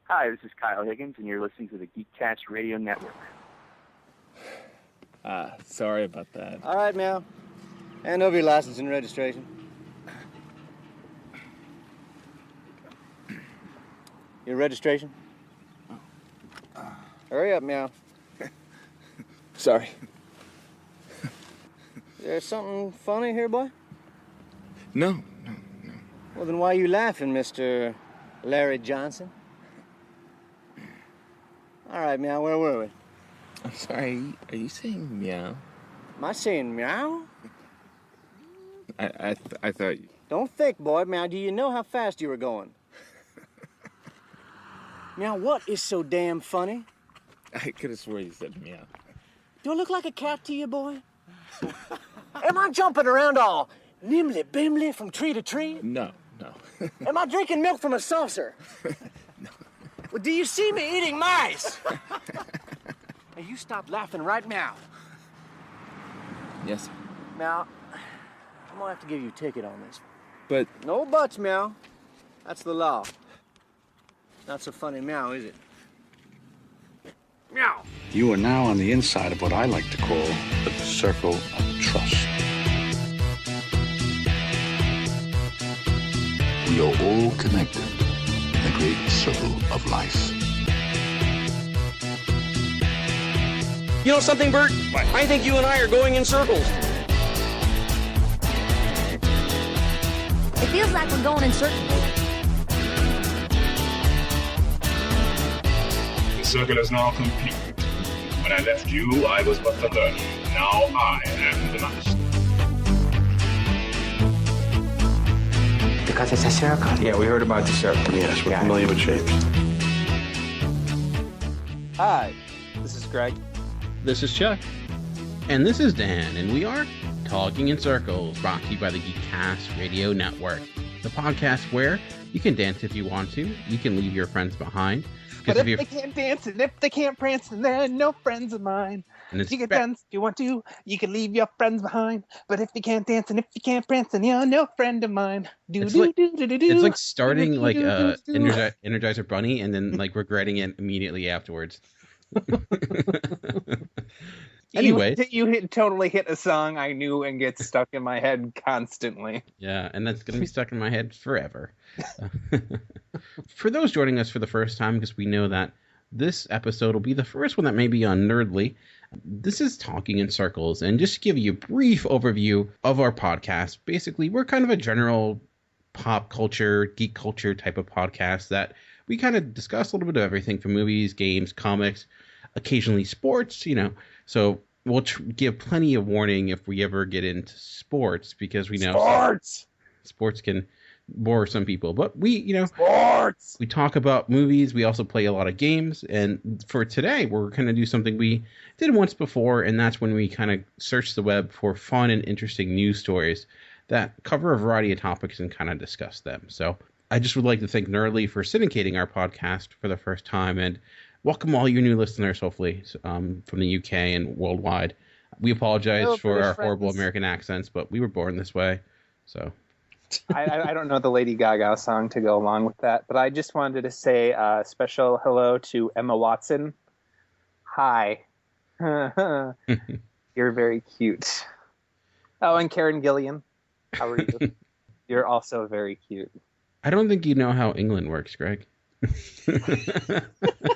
Hi, this is Kyle Higgins, and you're listening to the Geekcast Radio Network. Sorry about that. All right, Meow. Hand over your license and registration. Your registration? Hurry up, Meow. Sorry. There's something funny here, boy? No. Well, then why are you laughing, Mr. Larry Johnson? All right, Meow, where were we? I'm sorry, are you saying meow? Am I saying meow? I thought you... Don't think, boy. Meow, do you know how fast you were going? Meow, what is so damn funny? I could have swore you said meow. Do I look like a cat to you, boy? Am I jumping around all nimbly-bimbly from tree to tree? No. Am I drinking milk from a saucer? No. Well, do you see me eating mice? Now, you stop laughing right now. Yes, sir. Meow, I'm gonna have to give you a ticket on this. But... No buts, Meow. That's the law. Not so funny, Meow, is it? Meow. You are now on the inside of what I like to call the circle of trust. We are all connected in the great circle of life. You know something, Bert? What? I think you and I are going in circles. It feels like we're going in circles. The circle is now complete. When I left you, I was but the learner. Now I am the master. Because it's a circle. Yeah, we heard about the circle. Yes, we're familiar with shapes. Hi, this is Greg. This is Chuck. And this is Dan, and we are Talking in Circles, brought to you by the Geekcast Radio Network. The podcast where you can dance if you want to, you can leave your friends behind. But if they can't dance and if they can't prance, then they're no friends of mine. And You can dance if you want to, you can leave your friends behind. But if you can't dance and if you can't prance, then you're no friend of mine. It's like starting like Energizer Bunny and then like regretting it immediately afterwards. Anyway, you totally hit a song I knew and gets stuck in my head constantly. Yeah, and that's going to be stuck in my head forever. For those joining us for the first time, because we know that this episode will be the first one that may be on Nerdly, this is Talking in Circles. And just to give you a brief overview of our podcast, basically, we're kind of a general pop culture, geek culture type of podcast that we kind of discuss a little bit of everything from movies, games, comics, occasionally sports, So we'll give plenty of warning if we ever get into sports, because we know sports can bore some people. But sports! We talk about movies. We also play a lot of games. And for today, we're going to do something we did once before, and that's when we kind of search the web for fun and interesting news stories that cover a variety of topics and kind of discuss them. So I just would like to thank Nerdly for syndicating our podcast for the first time, and welcome all you new listeners, hopefully, from the UK and worldwide. We apologize for our horrible American accents, but we were born this way. So I don't know the Lady Gaga song to go along with that, but I just wanted to say a special hello to Emma Watson. Hi. You're very cute. Oh, and Karen Gillian. How are you? You're also very cute. I don't think you know how England works, Greg.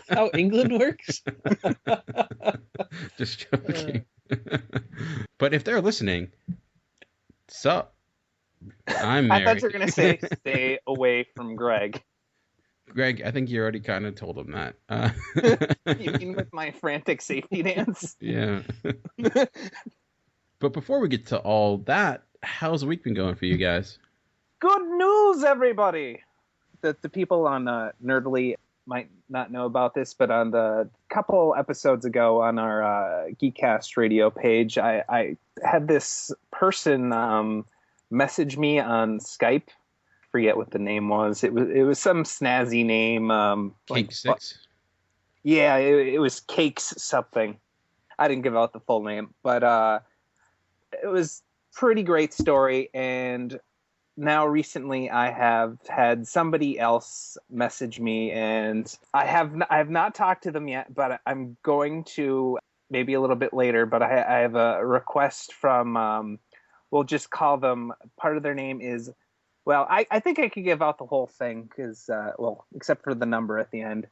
How England works? Just joking. But if they're listening, sup? I'm married. I thought you were going to say stay away from Greg. Greg, I think you already kind of told him that. You mean with my frantic safety dance? Yeah. But before we get to all that, how's the week been going for you guys? Good news, everybody! The people on Nerdly might not know about this, but on the couple episodes ago on our Geekcast radio page, I had this person message me on Skype. Forget what the name was. It was some snazzy name. Cake Six? Yeah, it was Cakes something. I didn't give out the full name, but it was pretty great story, and now recently I have had somebody else message me, and I have not talked to them yet, but I'm going to maybe a little bit later. But I have a request from, we'll just call them, part of their name is, well, I think I could give out the whole thing because, well, except for the number at the end.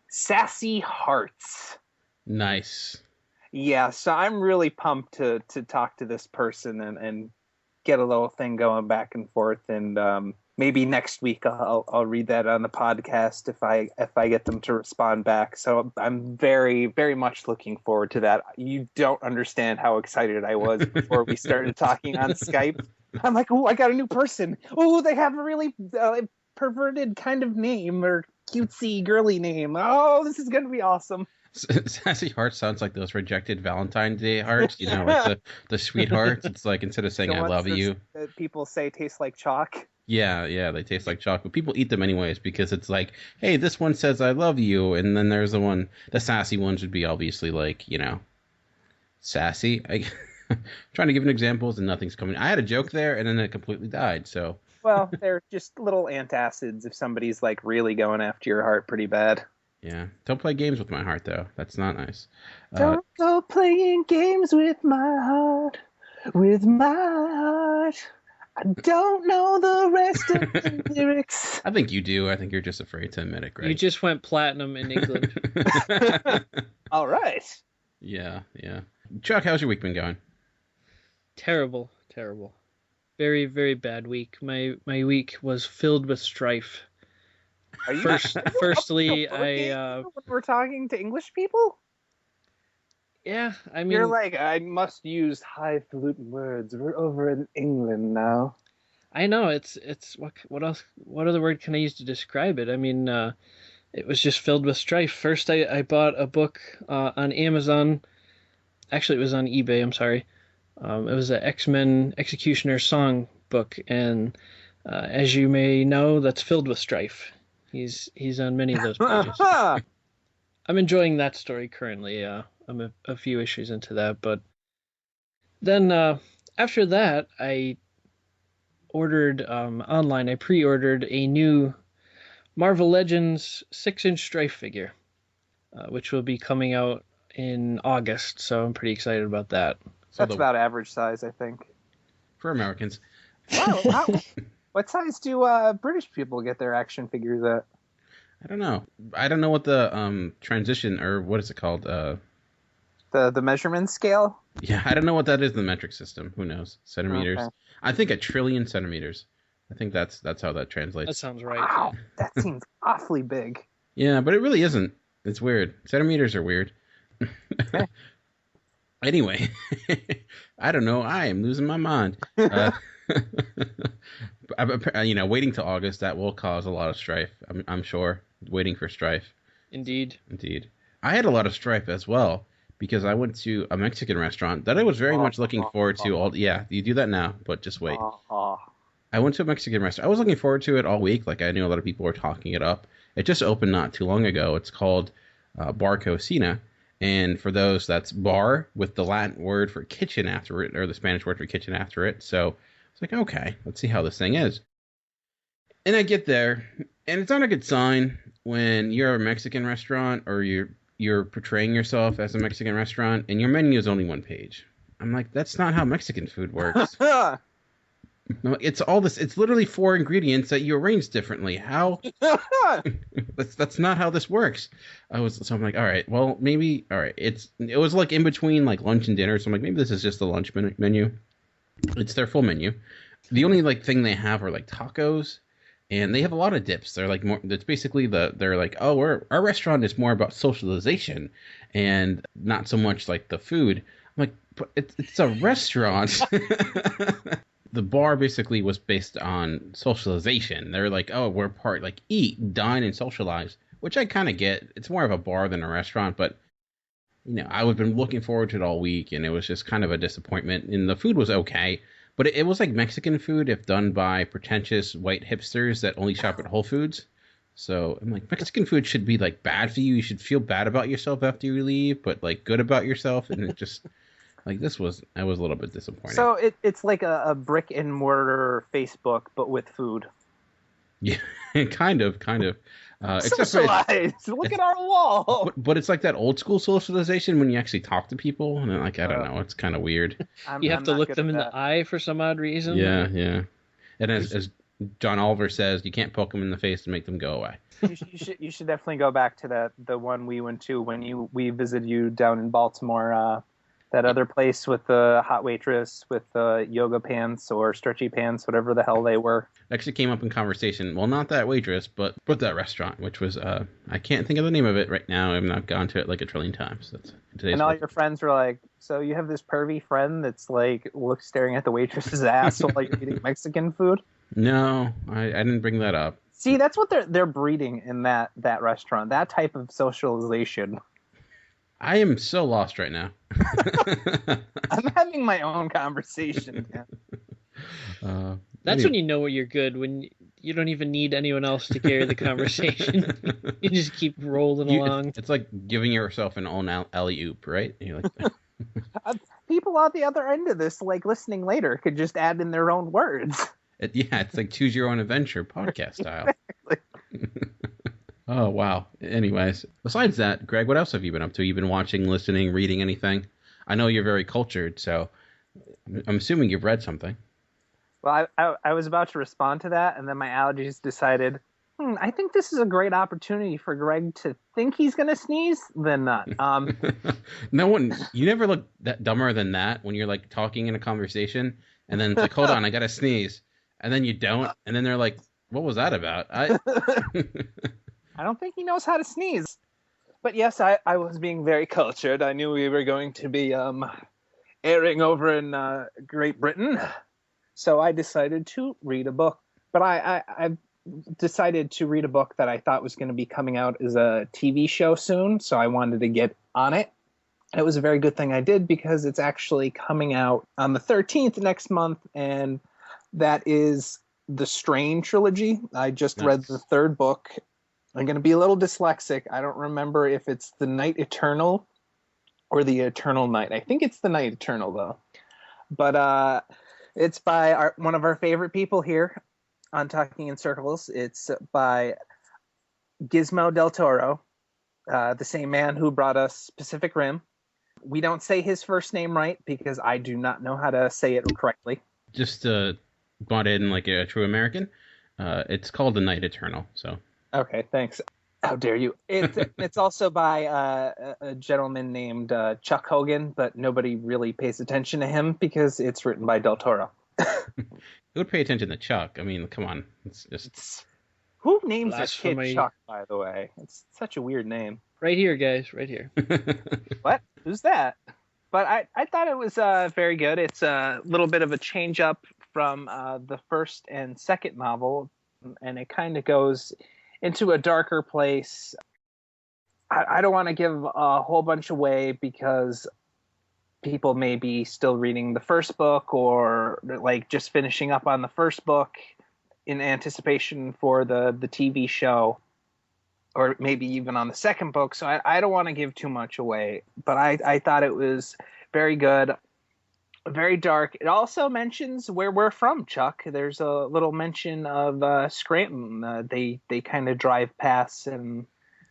Sassy Hearts. Nice. Yeah, so I'm really pumped to talk to this person and get a little thing going back and forth, and maybe next week I'll read that on the podcast if I get them to respond back. So I'm very, very much looking forward to that. You don't understand how excited I was before we started talking on Skype. I'm like, oh, I got a new person. Oh, they have a really perverted kind of name or cutesy girly name. Oh, this is going to be awesome. Sassy Hearts sounds like those rejected Valentine's Day hearts, like the sweethearts. It's like instead of saying I love you, that people say taste like chalk. Yeah, they taste like chalk, but people eat them anyways because it's like, hey, this one says I love you, and then there's the sassy ones would be obviously like, sassy. I'm trying to give examples and nothing's coming. I had a joke there and then it completely died. So well, they're just little antacids if somebody's like really going after your heart pretty bad. Yeah. Don't play games with my heart, though. That's not nice. Don't go playing games with my heart. With my heart. I don't know the rest of the lyrics. I think you do. I think you're just afraid to admit it, Greg. You just went platinum in England. All right. Yeah. Chuck, how's your week been going? Terrible. Very, very bad week. My week was filled with strife. Are you Firstly, when we're talking to English people? Yeah, I mean, you're like, I must use highfalutin words. We're over in England now. I know it's what else? What other word can I use to describe it? I mean, it was just filled with strife. First, I bought a book on Amazon. Actually, it was on eBay. I'm sorry. It was an X-Men Executioner song book, and as you may know, that's filled with strife. He's on many of those pages. I'm enjoying that story currently. I'm a few issues into that, but then after that, I ordered online. I pre-ordered a new Marvel Legends 6-inch strife figure, which will be coming out in August. So I'm pretty excited about that. That's about average size, I think, for Americans. Wow. What size do British people get their action figures at? I don't know. I don't know what the transition, or what is it called? The measurement scale? Yeah, I don't know what that is in the metric system. Who knows? Centimeters. Okay. I think 1 trillion centimeters. I think that's how that translates. That sounds right. Wow, that seems awfully big. Yeah, but it really isn't. It's weird. Centimeters are weird. Anyway, I don't know. I am losing my mind. Waiting till August, that will cause a lot of strife. I'm sure. Waiting for strife. Indeed. I had a lot of strife as well because I went to a Mexican restaurant that I was very much looking forward to. Yeah, you do that now, but just wait. I went to a Mexican restaurant. I was looking forward to it all week. Like, I knew a lot of people were talking it up. It just opened not too long ago. It's called Bar Cocina. And for those, that's bar with the Latin word for kitchen after it, or the Spanish word for kitchen after it. So it's like, okay, let's see how this thing is. And I get there, and it's not a good sign when you're a Mexican restaurant or you're portraying yourself as a Mexican restaurant, and your menu is only one page. I'm like, that's not how Mexican food works. It's all this. It's literally 4 ingredients that you arrange differently. How? That's not how this works. So I'm like, all right, well, maybe, all right. It was like in between like lunch and dinner. So I'm like, maybe this is just the lunch menu. It's their full menu. The only like thing they have are like tacos, and they have a lot of dips. They're like more. It's basically they're like, oh, our restaurant is more about socialization and not so much like the food. I'm like, but it's a restaurant. The bar basically was based on socialization. They're like, oh, we're like eat, dine, and socialize, which I kind of get. It's more of a bar than a restaurant, but I've been looking forward to it all week, and it was just kind of a disappointment. And the food was okay, but it was like Mexican food if done by pretentious white hipsters that only shop at Whole Foods. So I'm like, Mexican food should be like bad for you. You should feel bad about yourself after you leave, but like good about yourself, and it just Like I was a little bit disappointed. So it's like a brick and mortar Facebook, but with food. Yeah, kind of. Except for Socialize. Look at our wall. but it's like that old school socialization when you actually talk to people, and I don't know, it's kind of weird. You have to look them in the eye for some odd reason. Yeah. And as John Oliver says, you can't poke them in the face and make them go away. You should definitely go back to the one we went to when we visited you down in Baltimore. That other place with the hot waitress with the yoga pants or stretchy pants, whatever the hell they were. Actually came up in conversation. Well, not that waitress, but that restaurant, which was I can't think of the name of it right now. I've not gone to it like a trillion times. And all your friends were like, "So you have this pervy friend that's like staring at the waitress's ass while you're eating Mexican food?" No, I didn't bring that up. See, that's what they're breeding in that restaurant. That type of socialization. I am so lost right now. I'm having my own conversation. That's anyway. when you know you're good, when you don't even need anyone else to carry the conversation. You just keep rolling along. It's like giving yourself an own alley-oop, right? You're like... People on the other end of this, like listening later, could just add in their own words. It's like choose your own adventure podcast style. Exactly. Oh, wow. Anyways, besides that, Greg, what else have you been up to? You've been watching, listening, reading anything? I know you're very cultured, so I'm assuming you've read something. Well, I was about to respond to that, and then my allergies decided, I think this is a great opportunity for Greg to think he's going to sneeze, then not. You never look that dumber than that when you're like talking in a conversation, and then it's like, hold on, I got to sneeze. And then you don't, and then they're like, what was that about? I don't think he knows how to sneeze. But yes, I was being very cultured. I knew we were going to be airing over in Great Britain. So I decided to read a book. But I decided to read a book that I thought was going to be coming out as a TV show soon. So I wanted to get on it. And it was a very good thing I did because it's actually coming out on the 13th next month. And that is the Strain trilogy. I just read the third book. I'm going to be a little dyslexic. I don't remember if it's The Night Eternal or The Eternal Night. I think it's The Night Eternal, though. But it's by one of our favorite people here on Talking in Circles. It's by Gizmo del Toro, the same man who brought us Pacific Rim. We don't say his first name right because I do not know how to say it correctly. Just bought in like a true American. It's called The Night Eternal, so... Okay, thanks. How dare you? It's also by a gentleman named Chuck Hogan, but nobody really pays attention to him because it's written by Del Toro. Who would pay attention to Chuck? I mean, come on. It's just... Who names this kid Blasphemy. Chuck, by the way? It's such a weird name. Right here, guys, right here. What? Who's that? But I thought it was very good. It's a little bit of a change up from the first and second novel, and it kind of goes into a darker place. I don't want to give a whole bunch away because people may be still reading the first book or like just finishing up on the first book in anticipation for the TV show, or maybe even on the second book. So I don't want to give too much away, but I thought it was very good, very dark. It also mentions where we're from, Chuck. There's a little mention of Scranton. They kind of drive past, and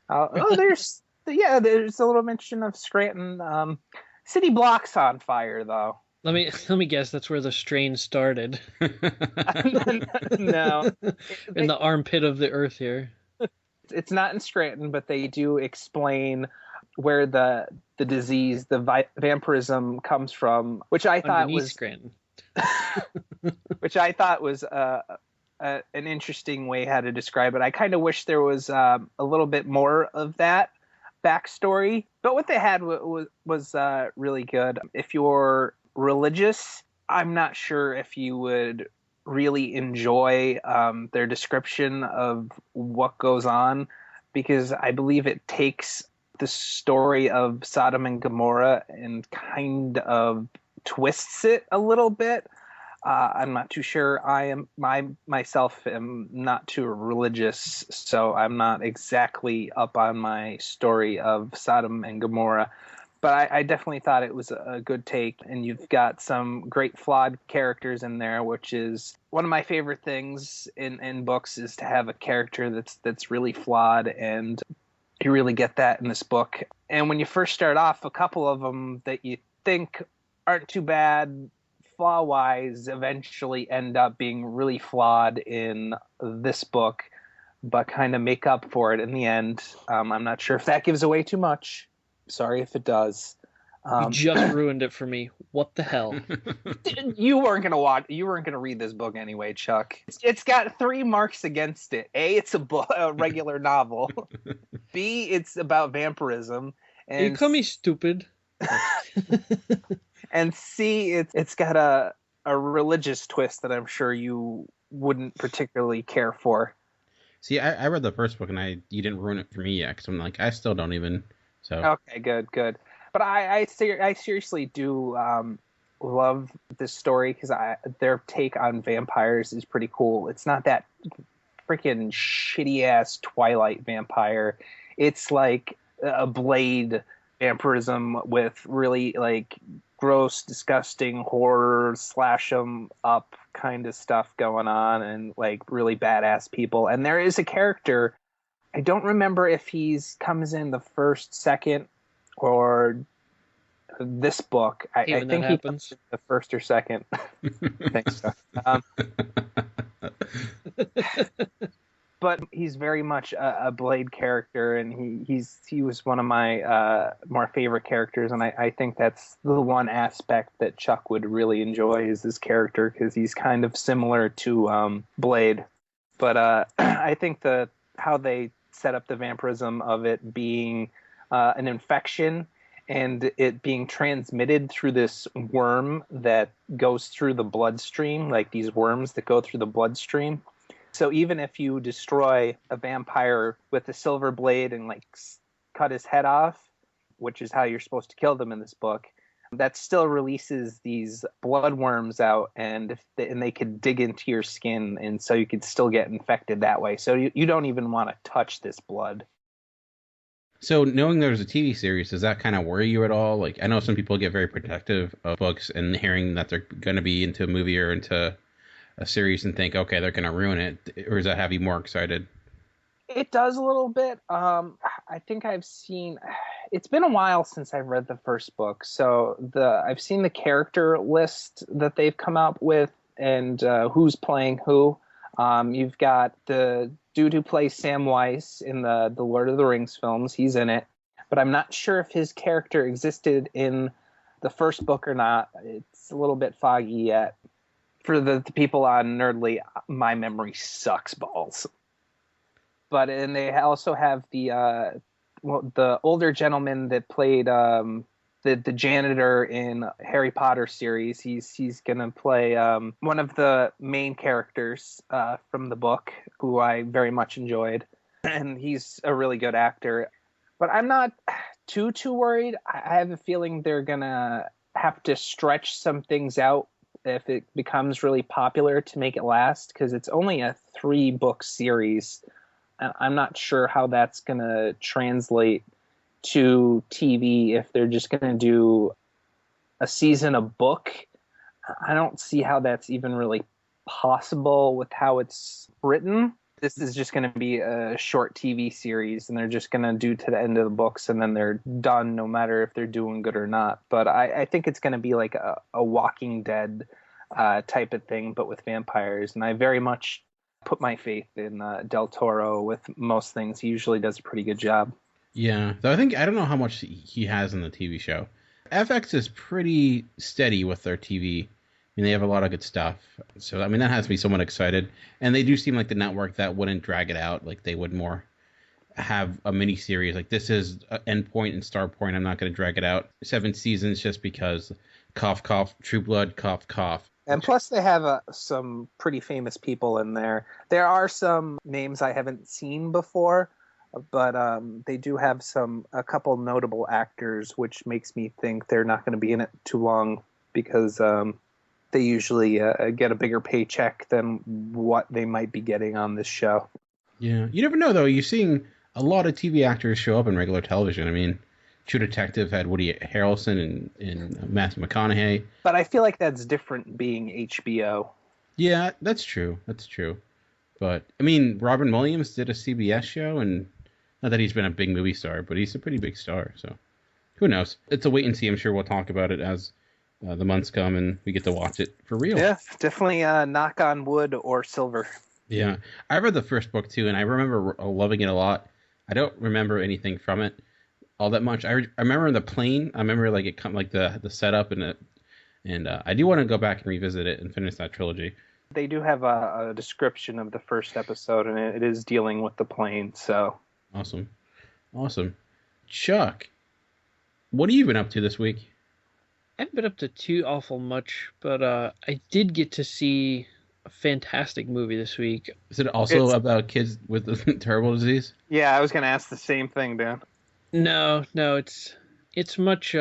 there's a little mention of Scranton. City block's on fire, though. Let me guess. That's where the strain started. No, In the armpit of the earth here. It's not in Scranton, but they do explain where the disease, the vampirism, comes from, which I thought Underneath was Scranton. which I thought was an interesting way how to describe it. I kind of wish there was a little bit more of that backstory, but what they had was really good. If you're religious, I'm not sure if you would really enjoy their description of what goes on, because I believe it takes the story of Sodom and Gomorrah and kind of twists it a little bit. I'm not too sure. Myself am not too religious, so I'm not exactly up on my story of Sodom and Gomorrah. But I definitely thought it was a good take, and you've got some great flawed characters in there, which is one of my favorite things in books, is to have a character that's really flawed, and you really get that in this book. And when you first start off, a couple of them that you think aren't too bad flaw-wise eventually end up being really flawed in this book, but kind of make up for it in the end. I'm not sure if that gives away too much. Sorry if it does. You just ruined it for me. What the hell? You weren't gonna read this book anyway, Chuck. It's got 3 marks against it. A, it's a regular novel. B, it's about vampirism. And You call me stupid. And C, it's got a religious twist that I'm sure you wouldn't particularly care for. See, I read the first book, and you didn't ruin it for me yet, because I'm like, I still don't even. So Okay, good. But I seriously do love this story, because their take on vampires is pretty cool. It's not that freaking shitty ass Twilight vampire. It's like a Blade vampirism with really like gross, disgusting horror, slash 'em up kind of stuff going on, and like really badass people. And there is a character, I don't remember if he's comes in the first, second, or this book. I think he comes in the first or second. Thanks, Chuck. But he's very much a Blade character, and he was one of my more favorite characters, and I think that's the one aspect that Chuck would really enjoy, is this character, because he's kind of similar to Blade. But I think how they set up the vampirism of it being an infection, and it being transmitted through this worm that goes through the bloodstream, like these worms that go through the bloodstream. So even if you destroy a vampire with a silver blade and like cut his head off, which is how you're supposed to kill them in this book, that still releases these blood worms out, and they could dig into your skin, and so you could still get infected that way. So you don't even want to touch this blood. So knowing there's a TV series, does that kind of worry you at all? Like, I know some people get very protective of books, and hearing that they're going to be into a movie or into a series and think, okay, they're going to ruin it, or does that have you more excited? It does a little bit. I think it's been a while since I've read the first book, so I've seen the character list that they've come up with, and who's playing who. You've got the dude who plays Samwise in the Lord of the Rings films. He's in it, but I'm not sure if his character existed in the first book or not. It's a little bit foggy yet. For the people on Nerdly, my memory sucks balls. And they also have the older gentleman that played the janitor in Harry Potter series. He's gonna play one of the main characters from the book, who I very much enjoyed, and he's a really good actor. But I'm not too worried. I have a feeling they're gonna have to stretch some things out if it becomes really popular to make it last, because it's only a 3-book series. I'm not sure how that's going to translate to TV if they're just going to do a season a book. I don't see how that's even really possible with how it's written. This is just going to be a short TV series, and they're just going to do to the end of the books, and then they're done, no matter if they're doing good or not. But I think it's going to be like a Walking Dead type of thing, but with vampires. And I very much put my faith in Del Toro with most things. He usually does a pretty good job. Yeah, though I don't know how much he has in the TV show. FX is pretty steady with their TV. I mean, they have a lot of good stuff. So, I mean, that has me somewhat excited. And they do seem like the network that wouldn't drag it out. Like, they would more have a mini series. Like, this is Endpoint and Star Point. I'm not going to drag it out 7 seasons just because cough, cough, True Blood, cough, cough. And plus, they have some pretty famous people in there. There are some names I haven't seen before, but they do have a couple notable actors, which makes me think they're not going to be in it too long, because they usually get a bigger paycheck than what they might be getting on this show. Yeah, you never know, though. You're seeing a lot of TV actors show up in regular television. I mean, True Detective had Woody Harrelson and Matthew McConaughey. But I feel like that's different being HBO. Yeah, that's true. That's true. But, I mean, Robin Williams did a CBS show, and not that he's been a big movie star, but he's a pretty big star, so who knows? It's a wait and see. I'm sure we'll talk about it as the months come and we get to watch it for real. Yeah, definitely knock on wood or silver. Yeah. I read the first book, too, and I remember loving it a lot. I don't remember anything from it all that much. I remember the plane. I remember like it come like the setup and I do want to go back and revisit it and finish that trilogy. They do have a description of the first episode, and it is dealing with the plane. So awesome. Chuck, what have you been up to this week? I haven't been up to too awful much, but I did get to see a fantastic movie this week. Is it also about kids with the terrible disease? Yeah, I was going to ask the same thing, Dan. No, it's a much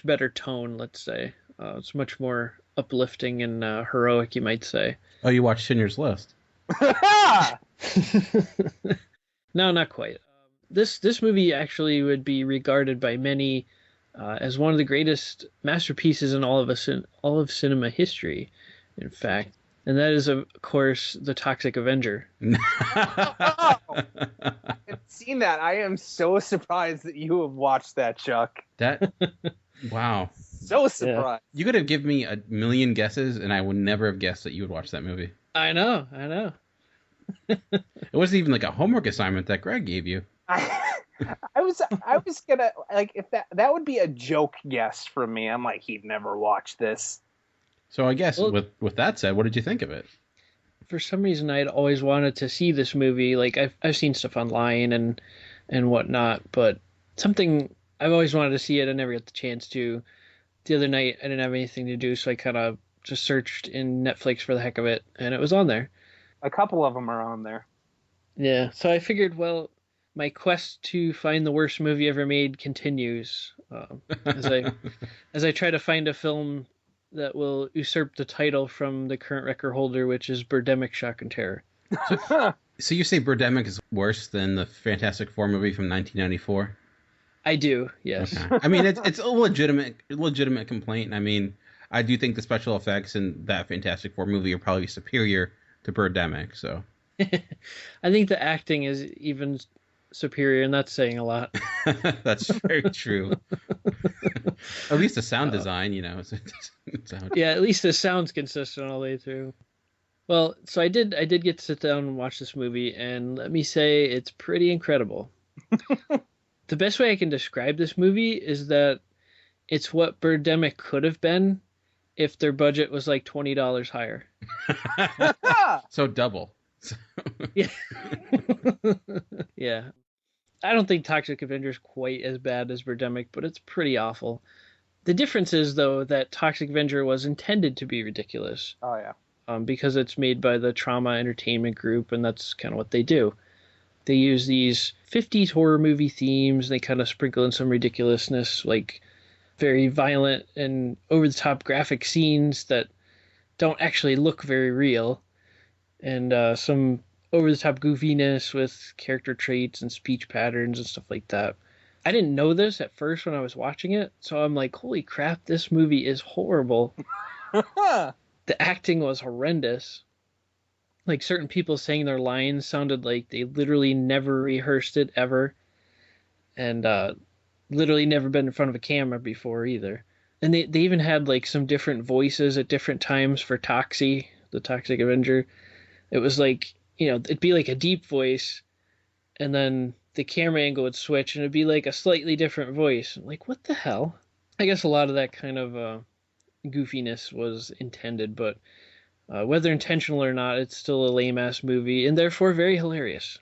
better tone, let's say. It's much more uplifting and heroic, you might say. Oh, you watched Schindler's List? No, not quite. This movie actually would be regarded by many as one of the greatest masterpieces in all of cinema history, in fact. And that is, of course, The Toxic Avenger. I've seen that. I am so surprised that you have watched that, Chuck. Wow. So surprised. You could have given me a million guesses, and I would never have guessed that you would watch that movie. I know. It wasn't even like a homework assignment that Greg gave you. I was gonna like if that would be a joke guess from me. I'm like, he'd never watch this. So I guess with that said, what did you think of it? For some reason, I'd always wanted to see this movie. Like I've seen stuff online and whatnot, but something I've always wanted to see it. I never got the chance to. The other night, I didn't have anything to do, so I kind of just searched in Netflix for the heck of it, and it was on there. A couple of them are on there. Yeah, so I figured, well, my quest to find the worst movie ever made continues as I try to find a film that will usurp the title from the current record holder, which is Birdemic Shock and Terror. So you say Birdemic is worse than the Fantastic Four movie from 1994? I do, yes. Okay. I mean, it's a legitimate complaint. I mean, I do think the special effects in that Fantastic Four movie are probably superior to Birdemic. So I think the acting is even superior, and that's saying a lot. That's very true. At least the sound design, Yeah, at least the sound's consistent all the way through. Well, so I did get to sit down and watch this movie, and let me say it's pretty incredible. The best way I can describe this movie is that it's what Birdemic could have been if their budget was like $20 higher. So double. Yeah. Yeah. I don't think Toxic Avenger is quite as bad as Birdemic, but it's pretty awful. The difference is, though, that Toxic Avenger was intended to be ridiculous. Oh, yeah. Because it's made by the Trauma Entertainment Group, and that's kind of what they do. They use these 50s horror movie themes, and they kind of sprinkle in some ridiculousness, like very violent and over-the-top graphic scenes that don't actually look very real, and some over-the-top goofiness with character traits and speech patterns and stuff like that. I didn't know this at first when I was watching it, so I'm like, holy crap, this movie is horrible. The acting was horrendous. Like, certain people saying their lines sounded like they literally never rehearsed it ever, and literally never been in front of a camera before either. And they even had like some different voices at different times for Toxie, the Toxic Avenger. It was like, it'd be like a deep voice, and then the camera angle would switch, and it'd be like a slightly different voice. I'm like, what the hell? I guess a lot of that kind of goofiness was intended, but whether intentional or not, it's still a lame-ass movie, and therefore very hilarious.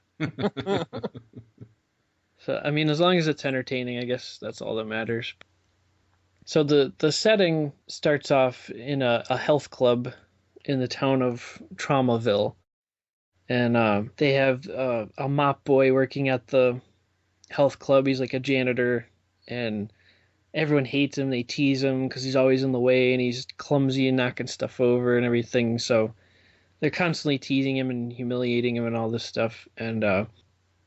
So, I mean, as long as it's entertaining, I guess that's all that matters. So the setting starts off in a health club in the town of Traumaville. And they have a mop boy working at the health club. He's like a janitor, and everyone hates him. They tease him because he's always in the way, and he's clumsy and knocking stuff over and everything. So they're constantly teasing him and humiliating him and all this stuff. And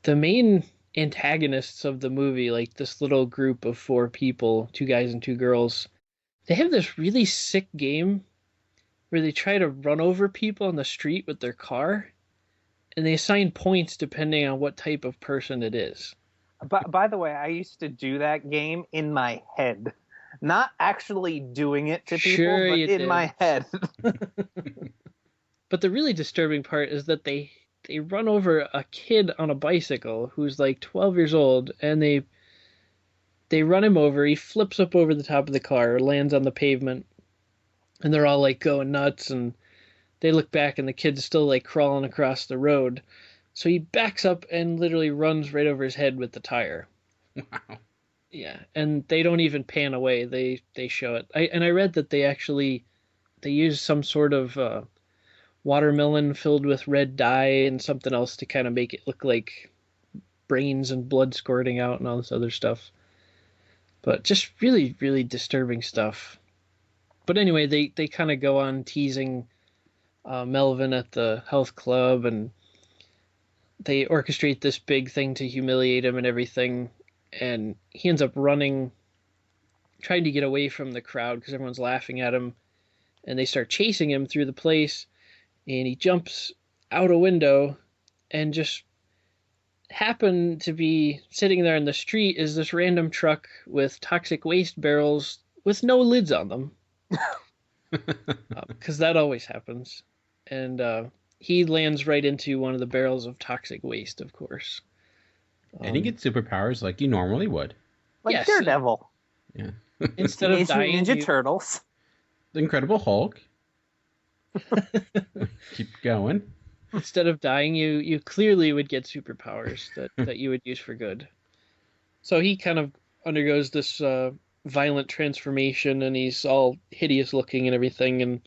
the main antagonists of the movie, like this little group of 4 people, 2 guys and 2 girls. They have this really sick game where they try to run over people on the street with their car, and they assign points depending on what type of person it is. But by the way, I used to do that game in my head. Not actually doing it to people, Sure but you in did. my head. But the really disturbing part is that they run over a kid on a bicycle who's like 12 years old, and they run him over. He flips up over the top of the car, lands on the pavement, and they're all like going nuts, and they look back and the kid's still like crawling across the road. So he backs up and literally runs right over his head with the tire. Wow. Yeah, and they don't even pan away. They show it. I read that they use some sort of watermelon filled with red dye and something else to kind of make it look like brains and blood squirting out and all this other stuff. But just really, really disturbing stuff. But anyway, they kind of go on teasing Melvin at the health club, and they orchestrate this big thing to humiliate him and everything. And he ends up running, trying to get away from the crowd because everyone's laughing at him. And they start chasing him through the place. And he jumps out a window and just happened to be sitting there in the street is this random truck with toxic waste barrels with no lids on them. Because that always happens. And he lands right into one of the barrels of toxic waste, of course. And he gets superpowers like you normally would. Like Yes. Daredevil. Yeah. Instead of Teenage Mutant dying, Ninja Turtles. The Incredible Hulk. Keep going. instead of dying, you clearly would get superpowers that you would use for good. So he kind of undergoes this violent transformation, and he's all hideous looking and everything. And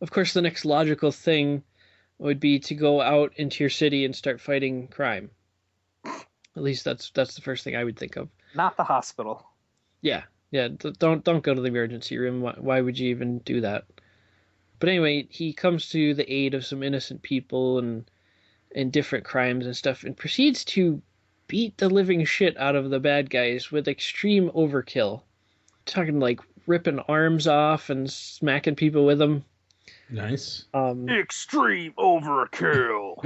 of course, the next logical thing would be to go out into your city and start fighting crime. At least that's the first thing I would think of. Not the hospital. Yeah. Don't go to the emergency room. Why would you even do that? But anyway, he comes to the aid of some innocent people and different crimes and stuff, and proceeds to beat the living shit out of the bad guys with extreme overkill. Talking like ripping arms off and smacking people with them. Nice. Extreme overkill.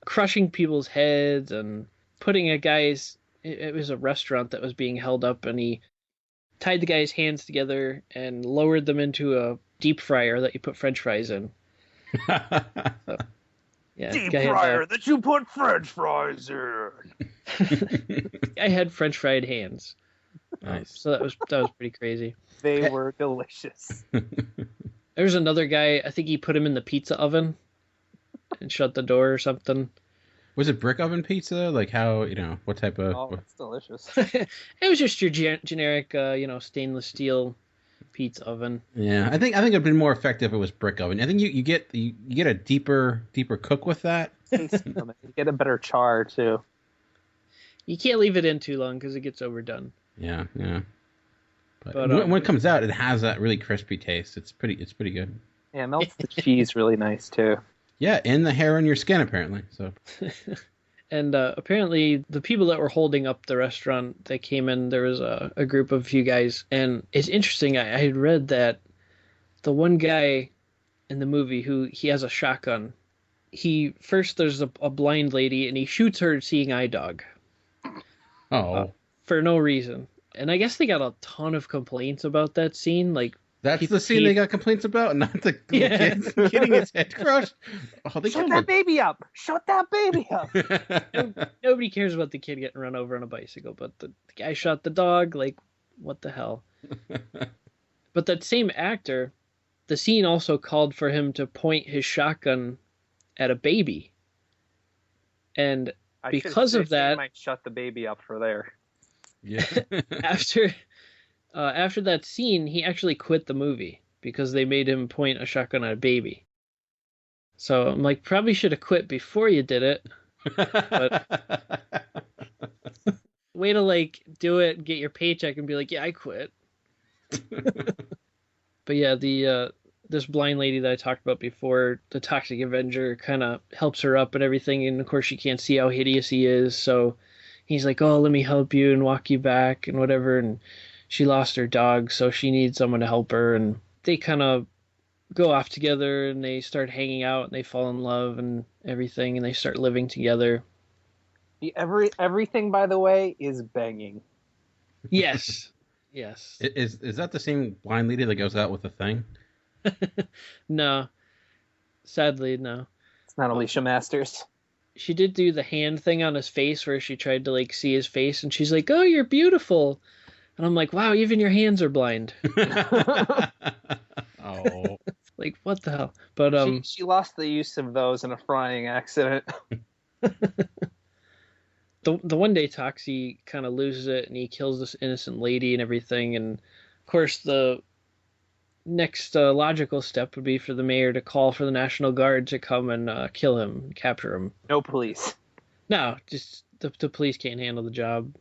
Crushing people's heads and putting a guy's... It was a restaurant that was being held up, and he tied the guy's hands together and lowered them into a deep fryer that you put French fries in. So, yeah, Deep guy fryer that you put French fries in. I had French fried hands. Nice. So that was pretty crazy. They were delicious. There was another guy, I think he put him in the pizza oven and shut the door or something. Was it brick oven pizza? Like how, what type of... Oh, it's delicious. It was just your generic, stainless steel pizza oven. Yeah, I think it'd been more effective if it was brick oven. I think you get a deeper cook with that. You get a better char too. You can't leave it in too long because it gets overdone. Yeah. But when it comes out, it has that really crispy taste. It's pretty good. Yeah, it melts the cheese really nice too. Yeah, and the hair on your skin apparently. So. And apparently the people that were holding up the restaurant that came in, there was a group of few guys. And it's interesting, I had read that the one guy in the movie he has a shotgun, there's a blind lady and he shoots her seeing eye dog. Oh. For no reason. And I guess they got a ton of complaints about that scene. Like, that's the scene they got complaints about, not the kid getting his head crushed. Oh, Shut that baby up! Shut that baby up! Nobody cares about the kid getting run over on a bicycle, but the guy shot the dog. Like, what the hell? But that same actor, the scene also called for him to point his shotgun at a baby. And because of that, might shut the baby up for there. Yeah. After that scene, he actually quit the movie because they made him point a shotgun at a baby. So I'm like, probably should have quit before you did it. But way to do it, get your paycheck, and be like, yeah, I quit. But yeah, the this blind lady that I talked about before, the Toxic Avenger, kind of helps her up and everything. And of course, she can't see how hideous he is. So he's like, oh, let me help you and walk you back and whatever. And she lost her dog, so she needs someone to help her. And they kind of go off together and they start hanging out and they fall in love and everything. And they start living together. Everything, by the way, is banging. Yes. Yes. Is that the same blind lady that goes out with the thing? No. Sadly, no. It's not Alicia Masters. She did do the hand thing on his face where she tried to like see his face and she's like, oh, you're beautiful. And I'm like, wow, even your hands are blind. Oh. Like, what the hell? But she lost the use of those in a frying accident. The one day Toxie kind of loses it and he kills this innocent lady and everything. And of course, the next logical step would be for the mayor to call for the National Guard to come and kill him, capture him. No police. No, just the police can't handle the job.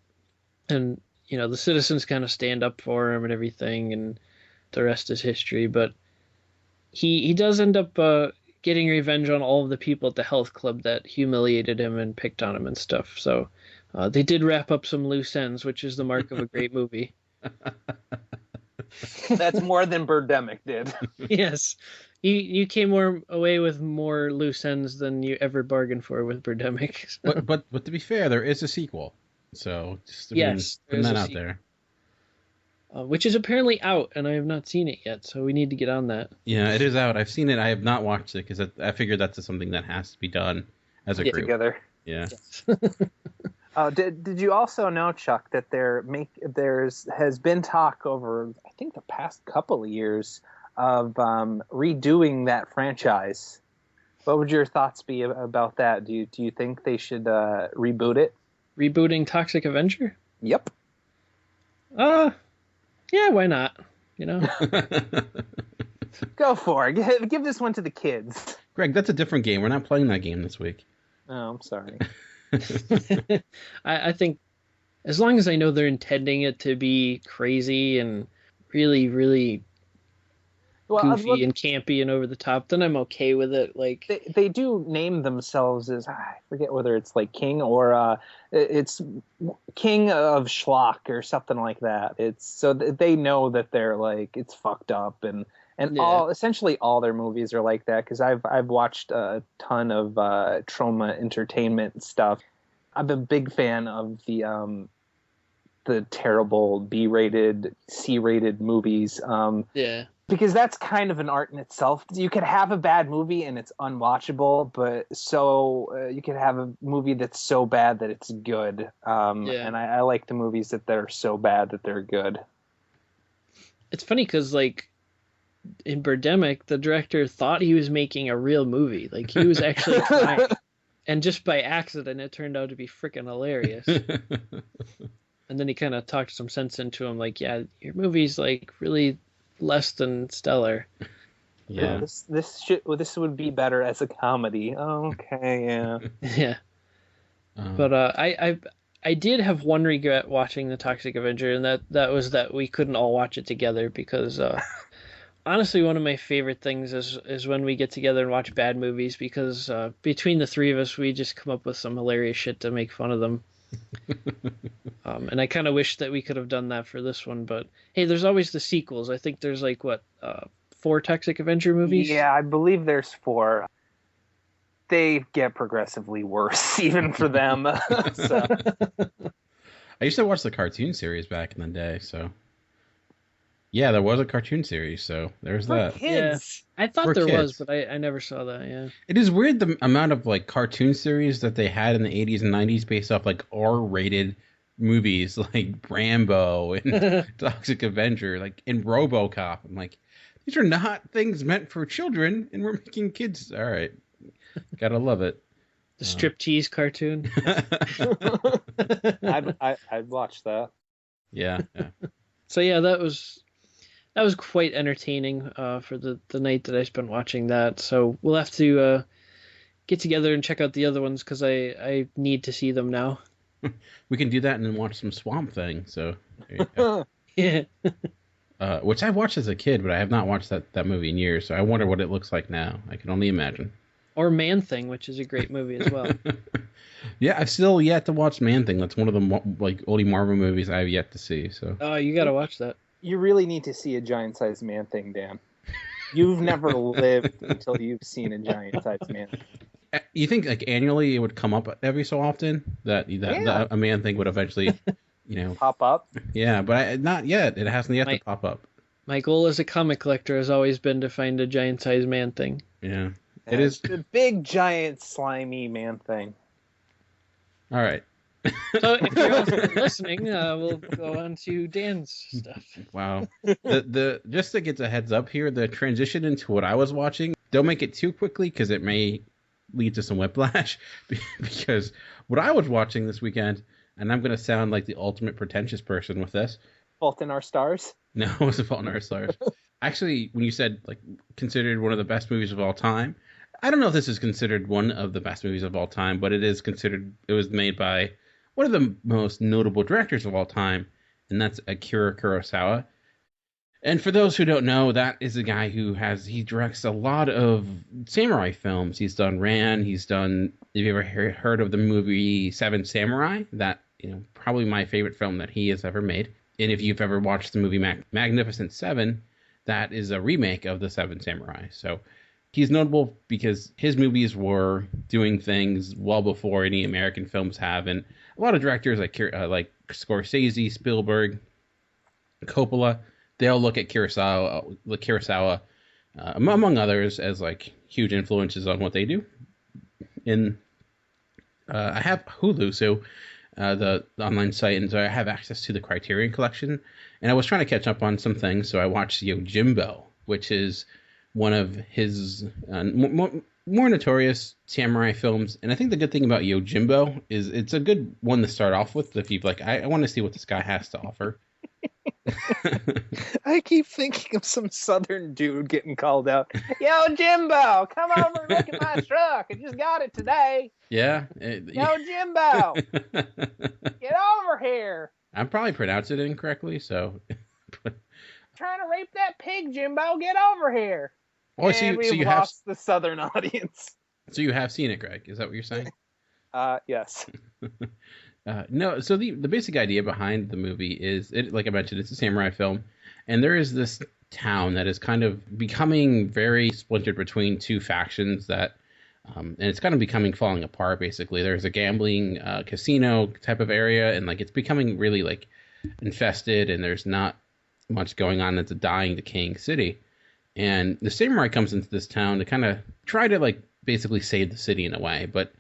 And, you know, the citizens kind of stand up for him and everything. And the rest is history. But he does end up getting revenge on all of the people at the health club that humiliated him and picked on him and stuff. So they did wrap up some loose ends, which is the mark of a great movie. That's more than Birdemic did. Yes. You came away with more loose ends than you ever bargained for with Birdemic. But to be fair, there is a sequel. So just putting that out there. Which is apparently out, and I have not seen it yet, so we need to get on that. Yeah, it is out. I've seen it. I have not watched it because I figured that's something that has to be done as a group. Together. Yeah. Yes. Did you also know, Chuck, that has been talk over, I think, the past couple of years of redoing that franchise? What would your thoughts be about that? Do you think they should reboot it? Rebooting Toxic Avenger? Yep. Yeah, why not? You know? Go for it. Give this one to the kids. Greg, that's a different game. We're not playing that game this week. Oh, I'm sorry. I think as long as I know they're intending it to be crazy and really, really goofy and campy and over the top, then I'm okay with it. Like they do name themselves as, I forget whether it's like King or it's King of Schlock or something like that. It's so they know that they're like, it's fucked up and essentially all their movies are like that, because I've watched a ton of Trauma Entertainment stuff. I'm a big fan of the terrible B-rated, C-rated movies. Because that's kind of an art in itself. You could have a bad movie and it's unwatchable, but you could have a movie that's so bad that it's good. And I like the movies that are so bad that they're good. It's funny because, like, in Birdemic, the director thought he was making a real movie. Like, he was actually trying. And just by accident, it turned out to be freaking hilarious. And then he kind of talked some sense into him, like, yeah, your movie's, like, really less than stellar. Yeah. This would be better as a comedy. Oh, okay, yeah. Yeah. But I did have one regret watching the Toxic Avenger, and that was that we couldn't all watch it together, because honestly, one of my favorite things is when we get together and watch bad movies, because between the three of us, we just come up with some hilarious shit to make fun of them. And I kind of wish that we could have done that for this one, but hey, there's always the sequels. I think there's like 4 Toxic Avenger movies? Yeah, I believe there's 4. They get progressively worse, even for them. So. I used to watch the cartoon series back in the day, so... Yeah, there was a cartoon series, so there's that. Kids. Yeah, I thought there was, but I never saw that, yeah. It is weird the amount of, like, cartoon series that they had in the 80s and 90s based off, like, R-rated movies, like Rambo and Toxic Avenger, like, and RoboCop. I'm like, these are not things meant for children, and we're making kids. All right. Gotta love it. The striptease cartoon. I'd watch that. Yeah. So yeah, that was quite entertaining for the night that I spent watching that. So we'll have to get together and check out the other ones, because I need to see them now. We can do that and then watch some Swamp Thing. So there you go. Yeah. which I watched as a kid, but I have not watched that movie in years. So I wonder what it looks like now. I can only imagine. Or Man-Thing, which is a great movie as well. Yeah, I've still yet to watch Man-Thing. That's one of the only Marvel movies I have yet to see. So. Oh, you got to watch that. You really need to see a giant-sized Man-Thing, Dan. You've never lived until you've seen a giant-sized Man-Thing. You think like annually it would come up every so often that a Man-Thing would eventually, pop up? Yeah, but not yet. It hasn't yet to pop up. My goal as a comic collector has always been to find a giant-sized Man-Thing. Yeah, it is the big, giant, slimy Man-Thing. All right. So if you're also listening, we'll go on to Dan's stuff. Wow. The just to get a heads up here, the transition into what I was watching, don't make it too quickly because it may lead to some whiplash. Because what I was watching this weekend, and I'm going to sound like the ultimate pretentious person with this. Fault in Our Stars? No, it wasn't Fault in Our Stars. Actually, when you said like considered one of the best movies of all time, I don't know if this is considered one of the best movies of all time, but it is considered. It was made by one of the most notable directors of all time, and that's Akira Kurosawa. And for those who don't know, that is a guy he directs a lot of samurai films. He's done Ran. Have you ever heard of the movie Seven Samurai? That, probably my favorite film that he has ever made. And if you've ever watched the movie Magnificent Seven, that is a remake of the Seven Samurai. So he's notable because his movies were doing things well before any American films have. And a lot of directors like Scorsese, Spielberg, Coppola, they'll look at Kurosawa, among others, as like huge influences on what they do. And I have Hulu, so the online site, and so I have access to the Criterion Collection. And I was trying to catch up on some things, so I watched Yojimbo, which is one of his more notorious samurai films. And I think the good thing about Yojimbo is it's a good one to start off with if you've I want to see what this guy has to offer. I keep thinking of some southern dude getting called out. Yo, Jimbo, come over and look at my truck. I just got it today. Yeah. Yo, Jimbo, get over here. I'm probably pronouncing it incorrectly, so. Trying to rape that pig, Jimbo. Get over here. Oh, and we've lost the southern audience. So you have seen it, Greg. Is that what you're saying? Yes. No, so the basic idea behind the movie is, like I mentioned, it's a samurai film, and there is this town that is kind of becoming very splintered between two factions and it's kind of falling apart, basically. There's a gambling casino type of area, and it's becoming really infested, and there's not much going on. It's a dying, decaying city. And the samurai comes into this town to kind of try to basically save the city in a way, but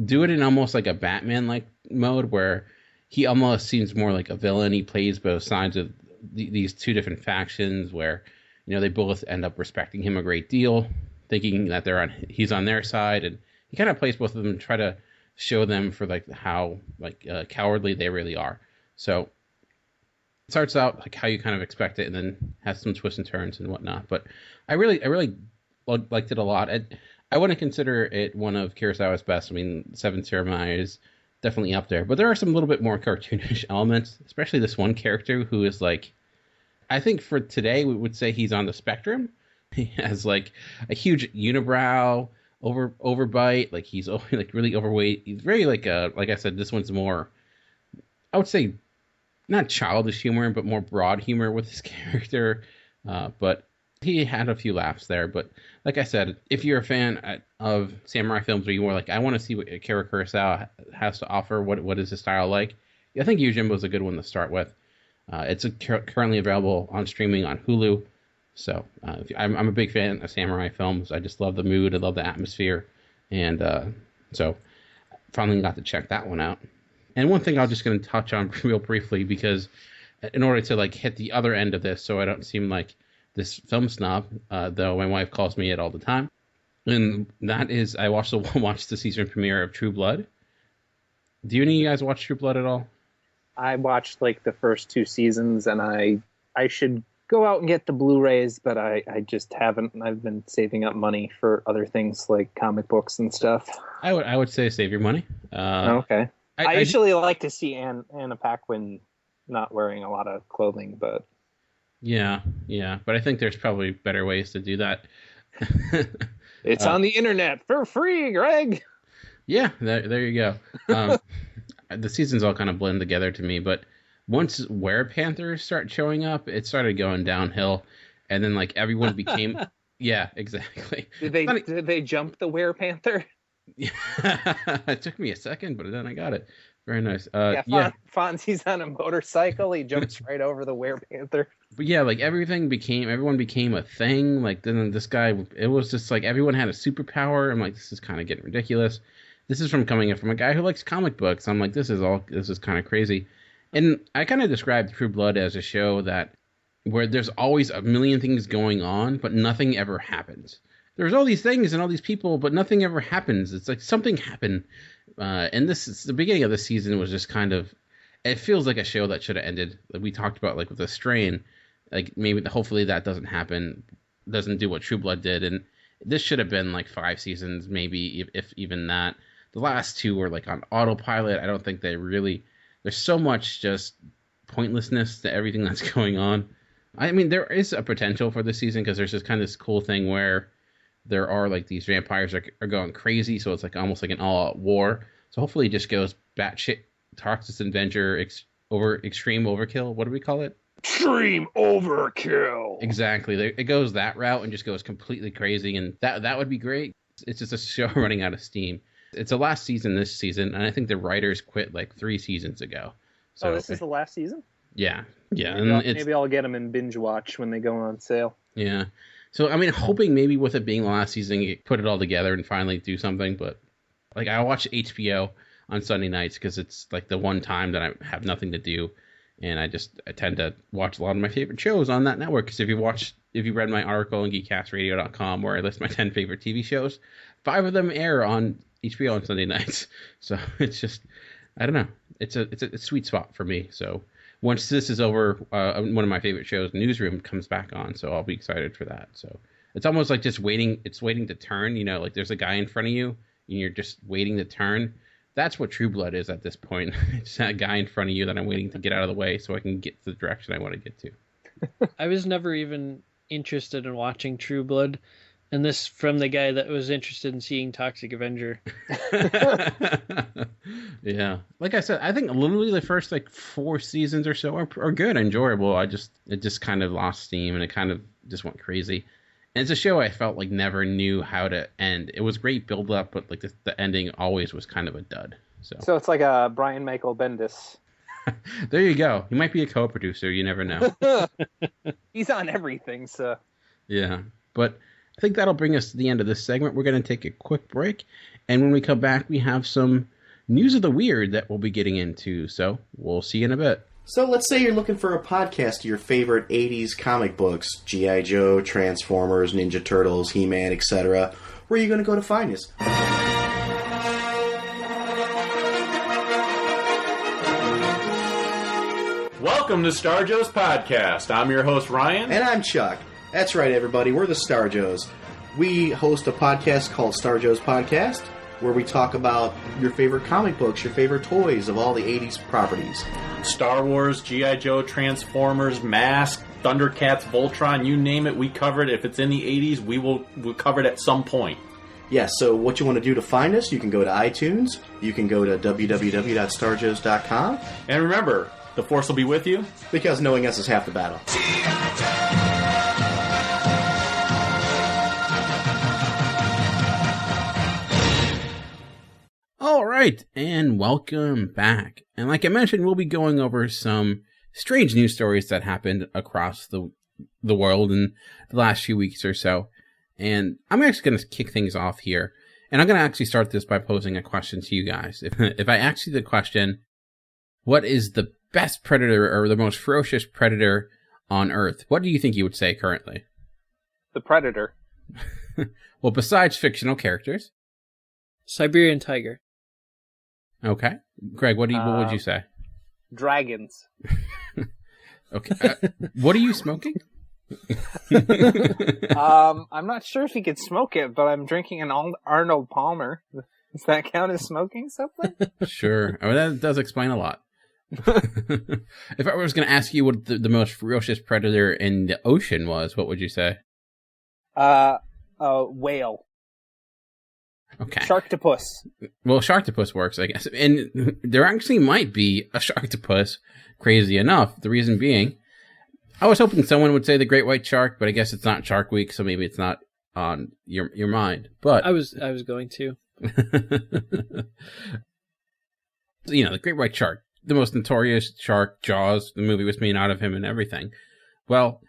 do it in almost like a Batman-like mode where he almost seems more like a villain. He plays both sides of these two different factions where, they both end up respecting him a great deal, thinking that he's on their side, and he kind of plays both of them and try to show them for how cowardly they really are. So it starts out how you kind of expect it, and then has some twists and turns and whatnot. But I really liked it a lot. I wouldn't consider it one of Kurosawa's best. I mean, Seven Samurai is definitely up there, but there are some little bit more cartoonish elements, especially this one character who is I think for today we would say he's on the spectrum. He has a huge unibrow, overbite, he's really overweight. He's very like I said, this one's more, I would say, not childish humor, but more broad humor with his character. But he had a few laughs there. But like I said, if you're a fan of samurai films where you're more I want to see what Akira Kurosawa has to offer, what is his style like, I think Yojimbo is a good one to start with. It's currently available on streaming on Hulu. So I'm a big fan of samurai films. I just love the mood. I love the atmosphere. And so finally got to check that one out. And one thing I'm just going to touch on real briefly, because in order to hit the other end of this so I don't seem like this film snob, though my wife calls me it all the time, and that is I watched the season premiere of True Blood. Do any of you guys watch True Blood at all? I watched the first 2 seasons, and I should go out and get the Blu-rays, but I just haven't. I've been saving up money for other things like comic books and stuff. I would say save your money. Okay. I usually like to see Anna Paquin not wearing a lot of clothing, but Yeah, but I think there's probably better ways to do that. It's on the internet for free, Greg. Yeah, there you go. The seasons all kind of blend together to me, but once werepanthers start showing up, it started going downhill, and then like everyone became. Yeah, exactly. Did they jump the werepanther? Yeah, it took me a second, but then I got it. Very nice. Fonzie's on a motorcycle. He jumps right over the werepanther. But yeah, like everyone became a thing. Like then this guy, it was just like everyone had a superpower. I'm like, this is kind of getting ridiculous. This is coming from a guy who likes comic books. I'm like, this is kind of crazy. And I kind of described True Blood as a show where there's always a million things going on, but nothing ever happens. There's all these things and all these people, but nothing ever happens. It's like something happened. And the beginning of the season was just kind of, it feels like a show that should have ended. Like we talked about, like with the strain, like hopefully that doesn't happen, doesn't do what True Blood did. And this should have been like 5 seasons, maybe if even that. The last 2 were like on autopilot. I don't think there's so much just pointlessness to everything that's going on. I mean, there is a potential for this season because there's just kind of this cool thing where there are like these vampires are going crazy, so it's like almost like an all-out war. So hopefully it just goes batshit Toxic Avenger extreme overkill. What do we call it? Extreme overkill. Exactly. It goes that route and just goes completely crazy, and that would be great. It's just a show running out of steam. It's the last season this season, and I think the writers quit like 3 seasons ago. So this is the last season? Yeah. Maybe I'll get them in binge watch when they go on sale. Yeah. So, I mean, hoping maybe with it being the last season, you put it all together and finally do something. But, like, I watch HBO on Sunday nights because it's, like, the one time that I have nothing to do. And I tend to watch a lot of my favorite shows on that network. Because if you read my article on geekcastradio.com where I list my 10 favorite TV shows, 5 of them air on HBO on Sunday nights. So, it's just, I don't know. It's a sweet spot for me. So, once this is over, one of my favorite shows, Newsroom, comes back on, so I'll be excited for that. So it's almost like just waiting. It's waiting to turn. You know, like there's a guy in front of you, and you're just waiting to turn. That's what True Blood is at this point. It's that guy in front of you that I'm waiting to get out of the way so I can get to the direction I want to get to. I was never even interested in watching True Blood, and this from the guy that was interested in seeing Toxic Avenger. Yeah, like I said, I think literally the first like 4 seasons or so are good, enjoyable. It just kind of lost steam and it kind of just went crazy. And it's a show I felt like never knew how to end. It was great build up, but like the ending always was kind of a dud. So it's like a Brian Michael Bendis. There you go. He might be a co-producer. You never know. He's on everything, so. Yeah, but I think that'll bring us to the end of this segment. We're going to take a quick break, and when we come back, we have some news of the weird that we'll be getting into, so we'll see you in a bit. So let's say you're looking for a podcast of your favorite 80s comic books, G.I. Joe, Transformers, Ninja Turtles, He-Man, etc. Where are you going to go to find us? Welcome to Star Joe's Podcast. I'm your host, Ryan. And I'm Chuck. That's right, everybody. We're the Star Joes. We host a podcast called Star Joe's Podcast, where we talk about your favorite comic books, your favorite toys of all the 80s properties. Star Wars, G.I. Joe, Transformers, Mask, Thundercats, Voltron, you name it, we cover it. If it's in the 80s, we'll cover it at some point. Yes, so what you want to do to find us, you can go to iTunes, you can go to www.starjoes.com. And remember, the Force will be with you. Because knowing us is half the battle. All right, and welcome back. And like I mentioned, we'll be going over some strange news stories that happened across the world in the last few weeks or so. And I'm actually going to kick things off here. And I'm going to actually start this by posing a question to you guys. If I ask you the question, what is the best predator or the most ferocious predator on Earth? What do you think you would say currently? The Predator. Well, besides fictional characters. Siberian tiger. Okay. Greg, what would you say? Dragons. Okay. What are you smoking? I'm not sure if you could smoke it, but I'm drinking an Arnold Palmer. Does that count as smoking something? Sure. I mean, that does explain a lot. If I was going to ask you what the most ferocious predator in the ocean was, what would you say? Whale. Okay. Sharktopus. Well, sharktopus works, I guess. And there actually might be a sharktopus, crazy enough. The reason being, I was hoping someone would say the great white shark, but I guess it's not Shark Week, so maybe it's not on your mind. But I was going to. The great white shark, the most notorious shark, Jaws, the movie was made out of him and everything. Well,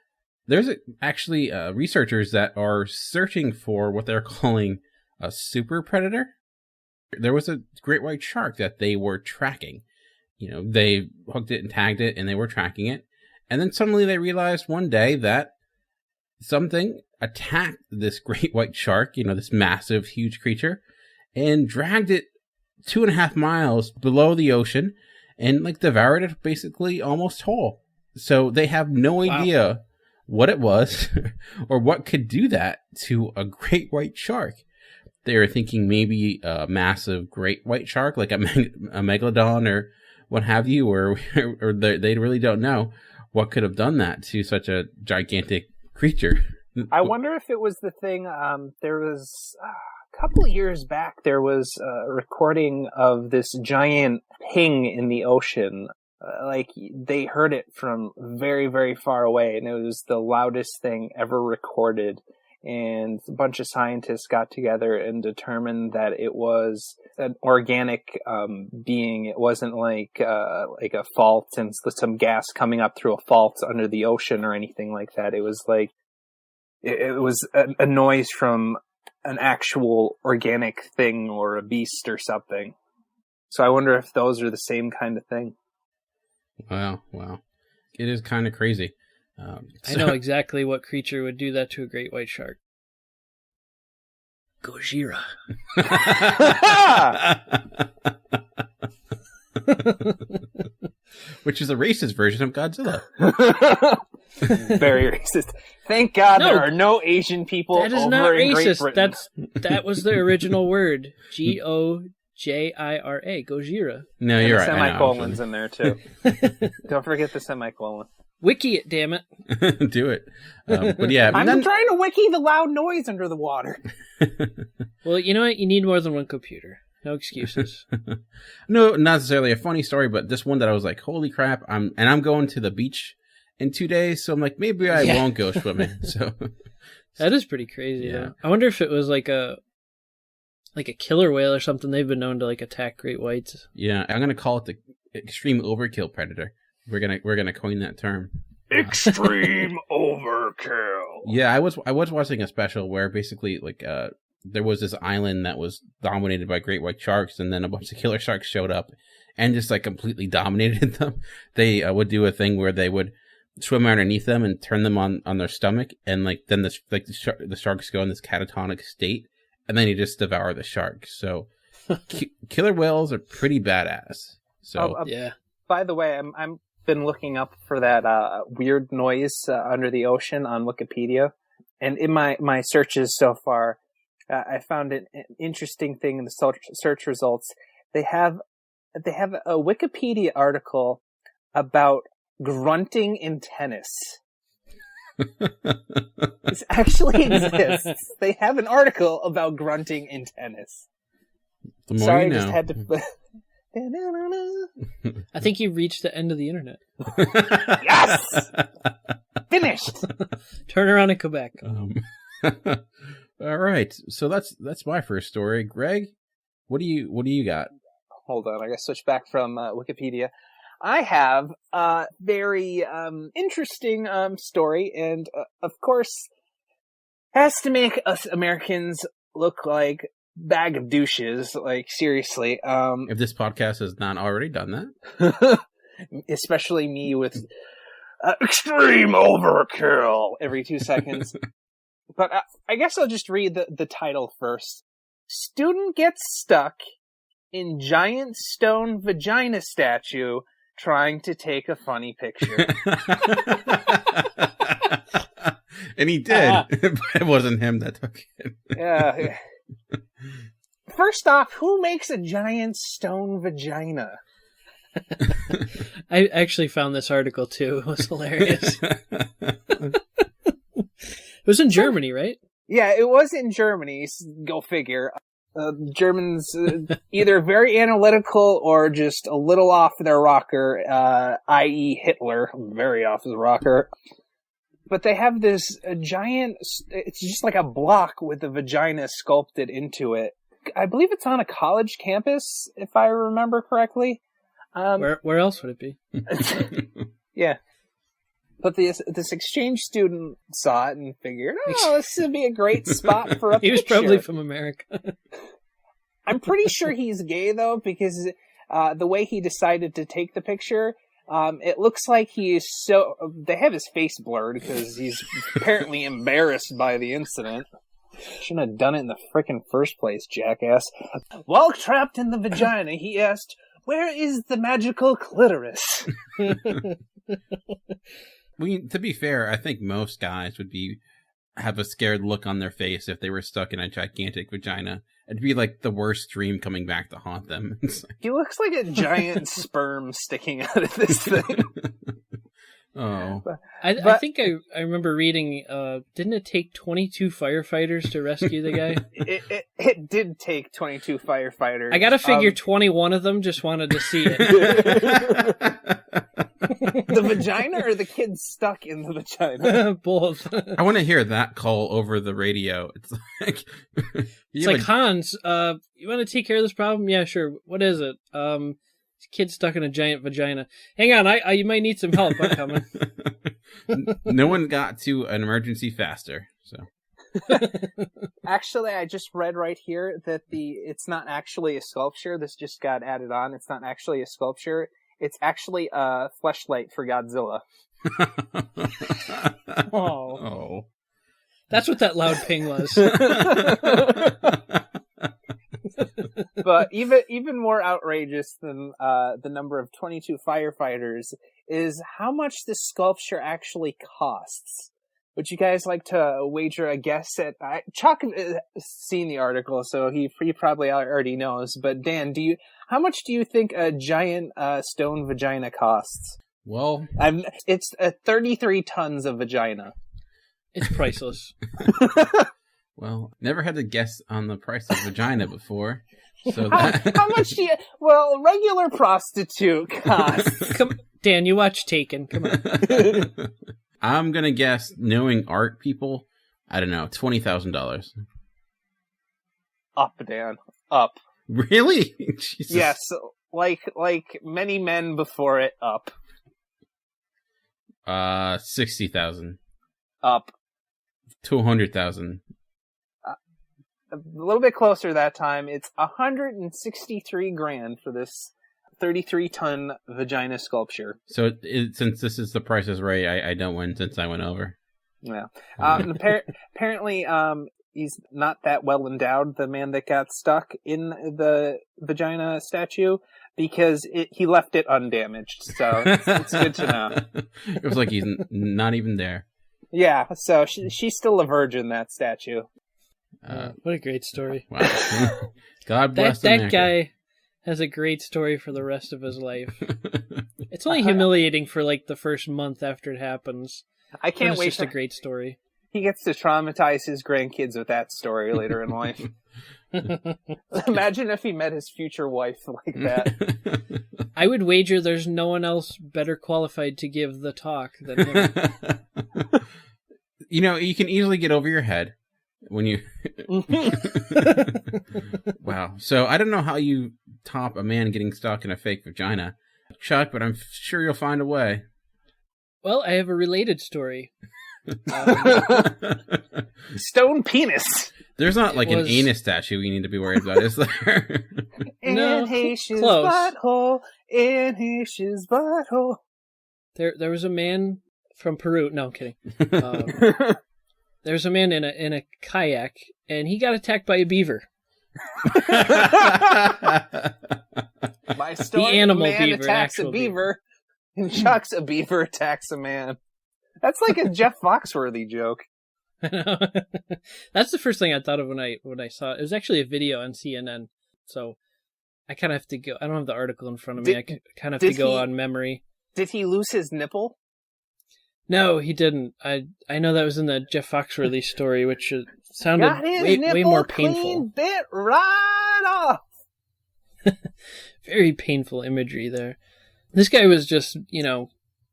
there's actually researchers that are searching for what they're calling a super predator. There was a great white shark that they were tracking. They hooked it and tagged it, and they were tracking it. And then suddenly they realized one day that something attacked this great white shark, this massive, huge creature, and dragged it 2.5 miles below the ocean and devoured it basically almost whole. So they have no idea what it was or what could do that to a great white shark. They were thinking maybe a massive great white shark, like a megalodon or what have you, or they really don't know what could have done that to such a gigantic creature. I wonder if it was the thing, there was a couple of years back, there was a recording of this giant ping in the ocean. They heard it from very, very far away, and it was the loudest thing ever recorded. And a bunch of scientists got together and determined that it was an organic being. It wasn't like a fault and some gas coming up through a fault under the ocean or anything like that. It was it was a noise from an actual organic thing or a beast or something. So I wonder if those are the same kind of thing. Wow. It is kind of crazy. I know exactly what creature would do that to a great white shark. Gojira. Which is a racist version of Godzilla. Very racist. Thank God there are no Asian people that is over not in Great racist. Britain. That was the original word. Gojira. Gojira. No, you're right. Semicolons in there too. Don't forget the semicolon. Wiki it, damn it. Do it. But yeah. I'm trying to wiki the loud noise under the water. Well, you know what? You need more than one computer. No excuses. No, not necessarily a funny story, but this one that I was like, holy crap, I'm going to the beach in 2 days, so I'm like, maybe I won't go swimming. So that is pretty crazy, though. I wonder if it was like a killer whale or something. They've been known to attack great whites. Yeah, I'm gonna call it the extreme overkill predator. We're gonna coin that term. Extreme overkill. Yeah, I was watching a special where basically there was this island that was dominated by great white sharks, and then a bunch of killer sharks showed up and just completely dominated them. They would do a thing where they would swim underneath them and turn them on their stomach, and then the sharks go in this catatonic state, and then you just devour the shark. So killer whales are pretty badass. So yeah. By the way, I'm been looking up for that weird noise under the ocean on Wikipedia, and in my searches so far, I found an interesting thing in the search results. They have a Wikipedia article about grunting in tennis. This actually exists. They have an article about grunting in tennis. The more Sorry, you know. I just had to. I think you've reached the end of the internet. Yes! Finished! Turn around and go back. All right. So that's my first story. Greg, what do you got? Hold on, I gotta switch back from Wikipedia. I have a very interesting story, and of course, has to make us Americans look like bag of douches, seriously. If this podcast has not already done that. Especially me with extreme overkill every 2 seconds. But I guess I'll just read the title first. Student gets stuck in giant stone vagina statue trying to take a funny picture. And he did. But it wasn't him that took it. Yeah. First off, who makes a giant stone vagina? I actually found this article too. It was hilarious. It was in Germany, right? Yeah, it was in Germany. Go figure. Germans either very analytical or just a little off their rocker, i.e. Hitler, very off his rocker. But they have this giant, it's just like a block with a vagina sculpted into it. I believe it's on a college campus, if I remember correctly. Where else would it be? Yeah. But this exchange student saw it and figured, this would be a great spot for a He was picture. probably from America. I'm pretty sure he's gay, though, because the way he decided to take the picture, it looks like he is so... They have his face blurred because he's apparently embarrassed by the incident. Shouldn't have done it in the frickin' first place, jackass. While trapped in the vagina, he asked, "Where is the magical clitoris?" To be fair, I think most guys would have a scared look on their face if they were stuck in a gigantic vagina. It'd be like the worst dream coming back to haunt them. He looks like a giant sperm sticking out of this thing. Oh. I think I remember reading, didn't it take 22 firefighters to rescue the guy? It did take 22 firefighters. I gotta figure 21 of them just wanted to see it. The vagina or the kid stuck in the vagina? Both. I want to hear that call over the radio. It's like, Hans, you want to take care of this problem? Yeah, sure. What is it? Kid stuck in a giant vagina. Hang on, you might need some help. I'm coming. No one got to an emergency faster. So, actually, I just read right here that it's not actually a sculpture. This just got added on. It's not actually a sculpture. It's actually a fleshlight for Godzilla. Oh. That's what that loud ping was. But even more outrageous than the number of 22 firefighters is how much this sculpture actually costs. Would you guys like to wager a guess at... Chuck has seen the article, so he probably already knows. But Dan, how much do you think a giant stone vagina costs? Well... It's 33 tons of vagina. It's priceless. Well, never had to guess on the price of vagina before. So how much do you... Well, regular prostitute costs. Dan, you watch Taken. Come on. I'm going to guess, knowing art people, I don't know, $20,000. Up, Dan. Up. Really? Jesus. Yes, like many men before it, up. 60,000. Up. 200,000. A little bit closer that time. It's $163,000 for this 33-ton vagina sculpture. So since this is the Price is Right, I don't win since I went over. Yeah. Apparently, he's not that well endowed, the man that got stuck in the vagina statue, because he left it undamaged. So it's good to know. It was like he's not even there. Yeah, so she's still a virgin, that statue. What a great story. Wow. God bless that guy has a great story for the rest of his life. It's only humiliating for like the first month after it happens. I can't wait. It's just a great story. He gets to traumatize his grandkids with that story later in life. Imagine if he met his future wife like that. I would wager there's no one else better qualified to give the talk than him. You know, you can easily get over your head when you... Wow. So I don't know how you top a man getting stuck in a fake vagina, Chuck, but I'm sure you'll find a way. Well, I have a related story. Stone penis. There's not like an anus statue we need to be worried about, is there? No, close. Butthole, in his butthole. There was a man from Peru. No, I'm kidding. There's a man in a kayak, and he got attacked by a beaver. My story: the animal a man beaver, attacks a beaver, and Chuck's a beaver attacks a man. That's like a Jeff Foxworthy joke. That's the first thing I thought of when I saw it. It was actually a video on CNN, so I kind of have to go. I don't have the article in front of me. I kind of have to go on memory. Did he lose his nipple? No, he didn't. I know that was in the Jeff Foxworthy story, which sounded Got his way nipple more clean painful. bit right off. Very painful imagery there. This guy was just,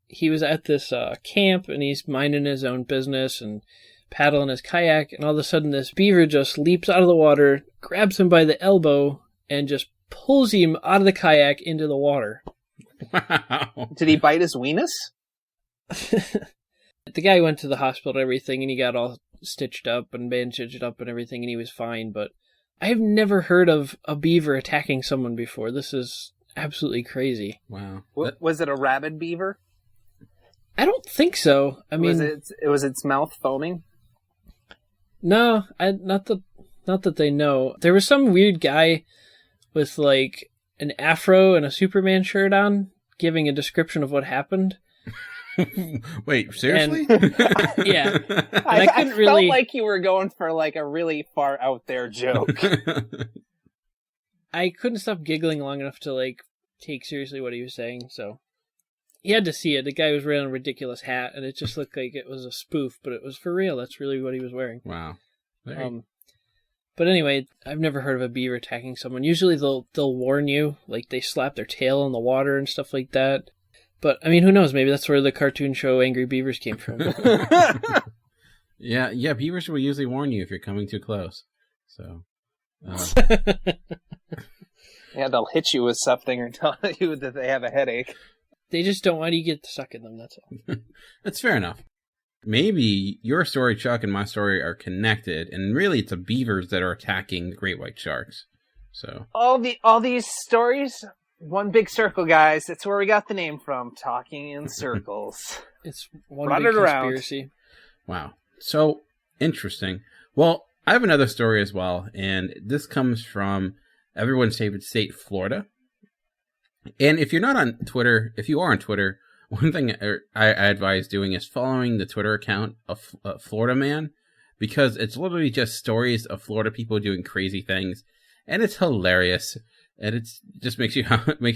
he was at this camp and he's minding his own business and paddling his kayak, and all of a sudden this beaver just leaps out of the water, grabs him by the elbow, and just pulls him out of the kayak into the water. Wow. Did he bite his weenus? The guy went to the hospital and everything, and he got all stitched up and bandaged up and everything, and he was fine, but I've never heard of a beaver attacking someone before. This is absolutely crazy. Wow. Was it a rabid beaver? I don't think so. I mean, was its mouth foaming? No, not that they know. There was some weird guy with like an afro and a Superman shirt on, giving a description of what happened. Wait, seriously? Yeah. I felt like you were going for like a really far out there joke. I couldn't stop giggling long enough to like take seriously what he was saying, so you had to see it. The guy was wearing a ridiculous hat, and it just looked like it was a spoof, but it was for real. That's really what he was wearing. Wow. But anyway, I've never heard of a beaver attacking someone. Usually they'll warn you, like they slap their tail in the water and stuff like that. But I mean, who knows? Maybe that's where the cartoon show Angry Beavers came from. Yeah, beavers will usually warn you if you're coming too close. So, yeah, they'll hit you with something or tell you that they have a headache. They just don't want you to get to suck in them, that's all. That's fair enough. Maybe your story, Chuck, and my story are connected, and really it's the beavers that are attacking the great white sharks. So all these stories, one big circle, guys. That's where we got the name from. Talking in circles. It's one Run big it around. conspiracy. Wow. So interesting. Well, I have another story as well, and this comes from everyone's favorite state, Florida. And if you're not on Twitter, if you are on Twitter, one thing I advise doing is following the Twitter account of Florida Man, because it's literally just stories of Florida people doing crazy things, and it's hilarious, and it just makes you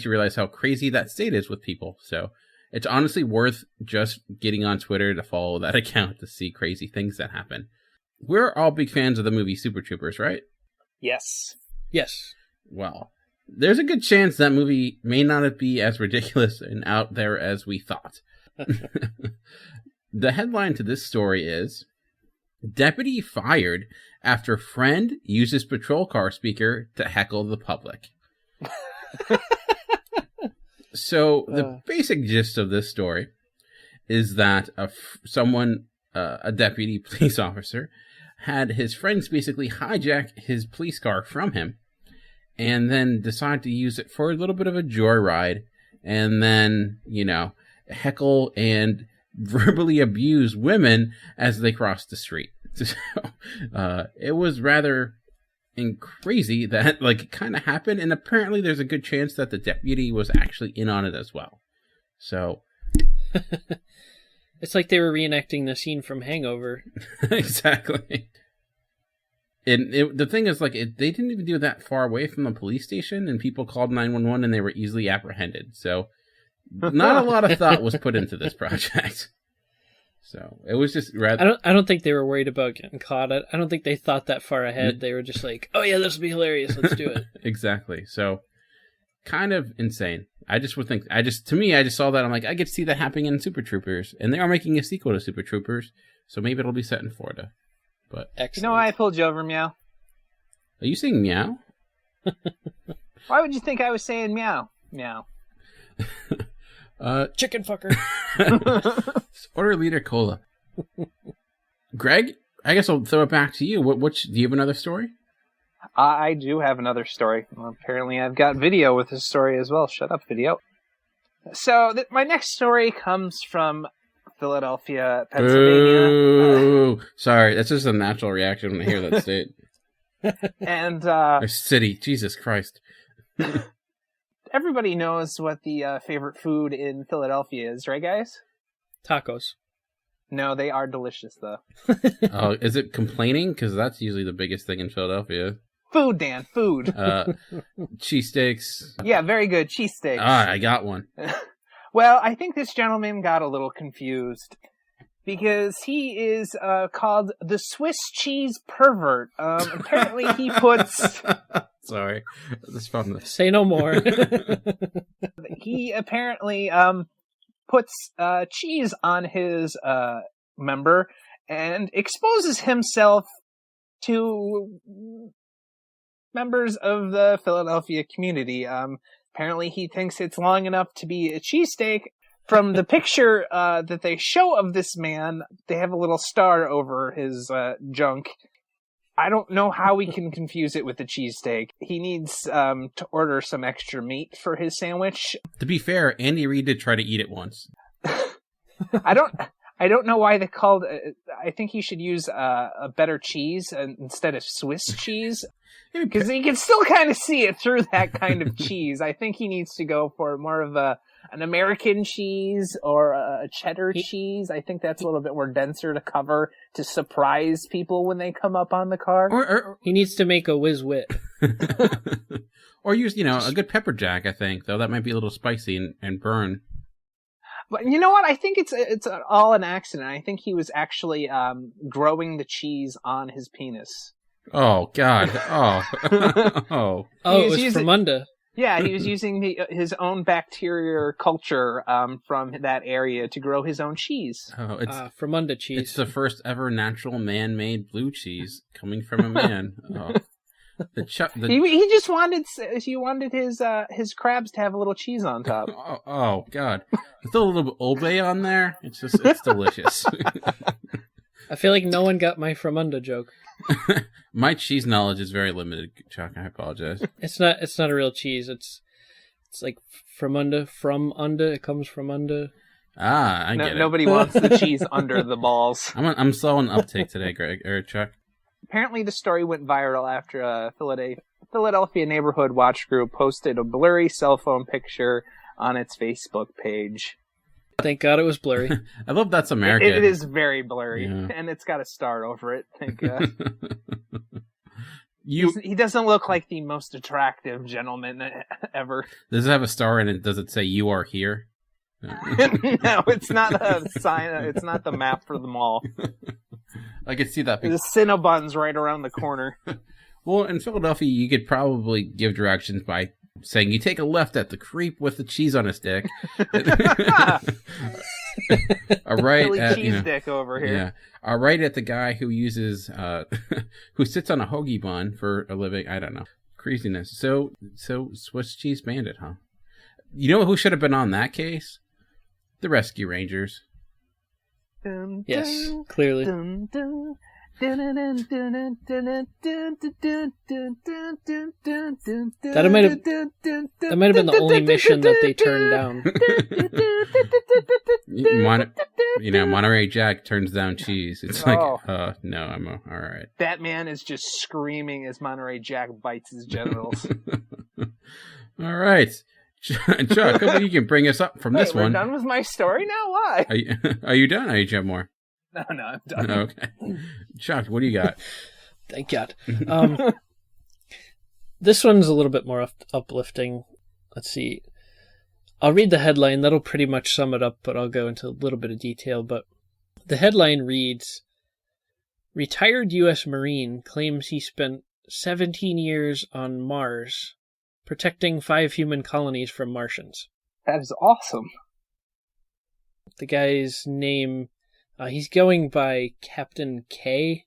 realize how crazy that state is with people. So it's honestly worth just getting on Twitter to follow that account to see crazy things that happen. We're all big fans of the movie Super Troopers, right? Yes. Yes. Well, there's a good chance that movie may not be as ridiculous and out there as we thought. The headline to this story is, Deputy Fired After Friend Uses Patrol Car Speaker to Heckle the Public. So the basic gist of this story is that a deputy police officer had his friends basically hijack his police car from him, and then decide to use it for a little bit of a joyride, and then, heckle and verbally abuse women as they cross the street. So, it was rather crazy that, it kind of happened, and apparently there's a good chance that the deputy was actually in on it as well. So... It's like they were reenacting the scene from Hangover. Exactly. And the thing is, they didn't even do it that far away from the police station, and people called 911 and they were easily apprehended. So, not a lot of thought was put into this project. So, it was just rather... I don't think they were worried about getting caught. I don't think they thought that far ahead. They were just like, oh yeah, this will be hilarious, let's do it. Exactly. So, kind of insane. I just saw that, I'm like, I get to see that happening in Super Troopers, and they are making a sequel to Super Troopers, so maybe it'll be set in Florida. But excellent. You know why I pulled you over, Meow? Are you saying meow? Why would you think I was saying meow? Meow. Chicken fucker. Order liter cola. Greg, I guess I'll throw it back to you. Do you have another story? I do have another story. Well, apparently I've got video with this story as well. Shut up, video. So my next story comes from Philadelphia, Pennsylvania. Ooh, sorry, that's just a natural reaction when I hear that state. And or city, Jesus Christ. Everybody knows what the favorite food in Philadelphia is, right, guys? Tacos. No, they are delicious, though. Oh, is it complaining? Because that's usually the biggest thing in Philadelphia. Food, Dan, food. Cheesesteaks. Yeah, very good. Cheesesteaks. Ah, I got one. Well, I think this gentleman got a little confused because he is called the Swiss cheese pervert. Apparently, he puts. Sorry, this from the. Say no more. He apparently puts cheese on his member and exposes himself to members of the Philadelphia community. Apparently he thinks it's long enough to be a cheesesteak. From the picture that they show of this man, they have a little star over his junk. I don't know how we can confuse it with a cheesesteak. He needs to order some extra meat for his sandwich. To be fair, Andy Reid did try to eat it once. I don't know why they called. I think he should use a better cheese instead of Swiss cheese, because you can still kind of see it through that kind of cheese. I think he needs to go for more of an American cheese or a cheddar cheese. I think that's a little bit more denser to cover to surprise people when they come up on the car. Or he needs to make a whiz wit. Or use, a good pepper jack, I think, though that might be a little spicy and burn. But you know what? I think it's all an accident. I think he was actually growing the cheese on his penis. Oh God! Oh! It was from under. Yeah, he was using his own bacterial culture from that area to grow his own cheese. Oh, it's from under cheese. It's the first ever natural man-made blue cheese coming from a man. Oh. He just wanted his crabs to have a little cheese on top. Oh God! Still a little bit Old Bay on there. It's delicious. I feel like no one got my from under joke. My cheese knowledge is very limited, Chuck. I apologize. It's not a real cheese. It's like from under. It comes from under. I get it. Nobody wants the cheese under the balls. I'm slow on uptake today, Greg or Chuck. Apparently, the story went viral after a Philadelphia neighborhood watch group posted a blurry cell phone picture on its Facebook page. Thank God it was blurry. I love that's American. It is very blurry, and it's got a star over it. Thank God. He doesn't look like the most attractive gentleman ever. Does it have a star in it? Does it say "You are here"? No, it's not a sign. It's not the map for the mall. I could see that. The Cinnabons right around the corner. Well, in Philadelphia, you could probably give directions by saying you take a left at the creep with the cheese on his dick. A right Philly at cheese dick over here. Yeah, a right at the guy who uses who sits on a hoagie bun for a living. I don't know, craziness. So Swiss cheese bandit, huh? You know who should have been on that case? The Rescue Rangers. Yes, clearly. That might have been the only mission that they turned down. Monterey Jack turns down cheese. It's like, no, I'm all right. That man is just screaming as Monterey Jack bites his genitals. All right. Chuck, hopefully you can bring us up from this one. We're done with my story now? Why? Are you done? Or you have more? No, I'm done. Okay. Chuck, what do you got? Thank God. This one's a little bit more uplifting. Let's see. I'll read the headline. That'll pretty much sum it up, but I'll go into a little bit of detail. But the headline reads, Retired U.S. Marine claims he spent 17 years on Mars protecting 5 human colonies from Martians. That is awesome. The guy's name, he's going by Captain K.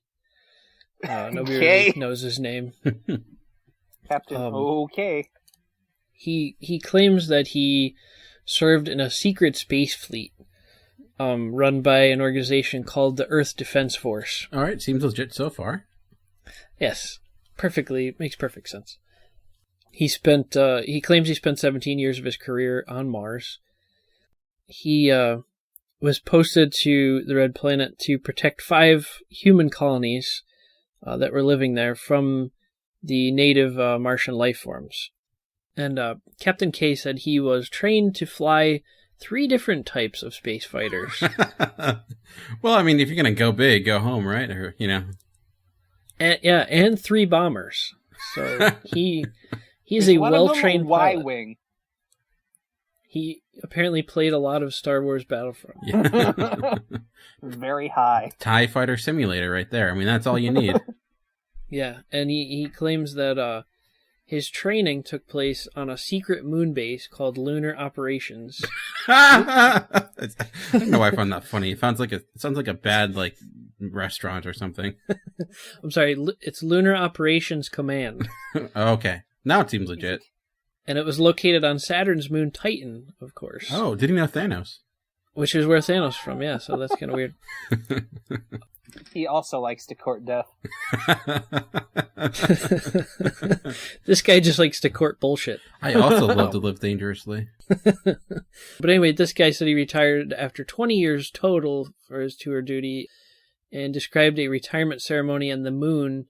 Nobody really knows his name. Captain OK. He claims that he served in a secret space fleet run by an organization called the Earth Defense Force. All right, seems legit so far. Yes, makes perfect sense. He claims he spent 17 years of his career on Mars. He was posted to the Red Planet to protect 5 human colonies that were living there from the native Martian life forms. And Captain K said he was trained to fly 3 different types of space fighters. Well, I mean, if you're going to go big, go home, right? Or, And 3 bombers. So he's a well-trained pilot. Y-wing. He apparently played a lot of Star Wars Battlefront. Yeah. Very high. TIE Fighter Simulator right there. I mean, that's all you need. Yeah, and he claims that his training took place on a secret moon base called Lunar Operations. I don't know why I found that funny. It sounds like a bad like restaurant or something. I'm sorry, it's Lunar Operations Command. Okay, now it seems legit. And it was located on Saturn's moon Titan, of course. Oh, did he know Thanos? Which is where Thanos is from, yeah, so that's kind of weird. He also likes to court death. This guy just likes to court bullshit. I also love to live dangerously. But anyway, this guy said he retired after 20 years total for his tour duty and described a retirement ceremony on the moon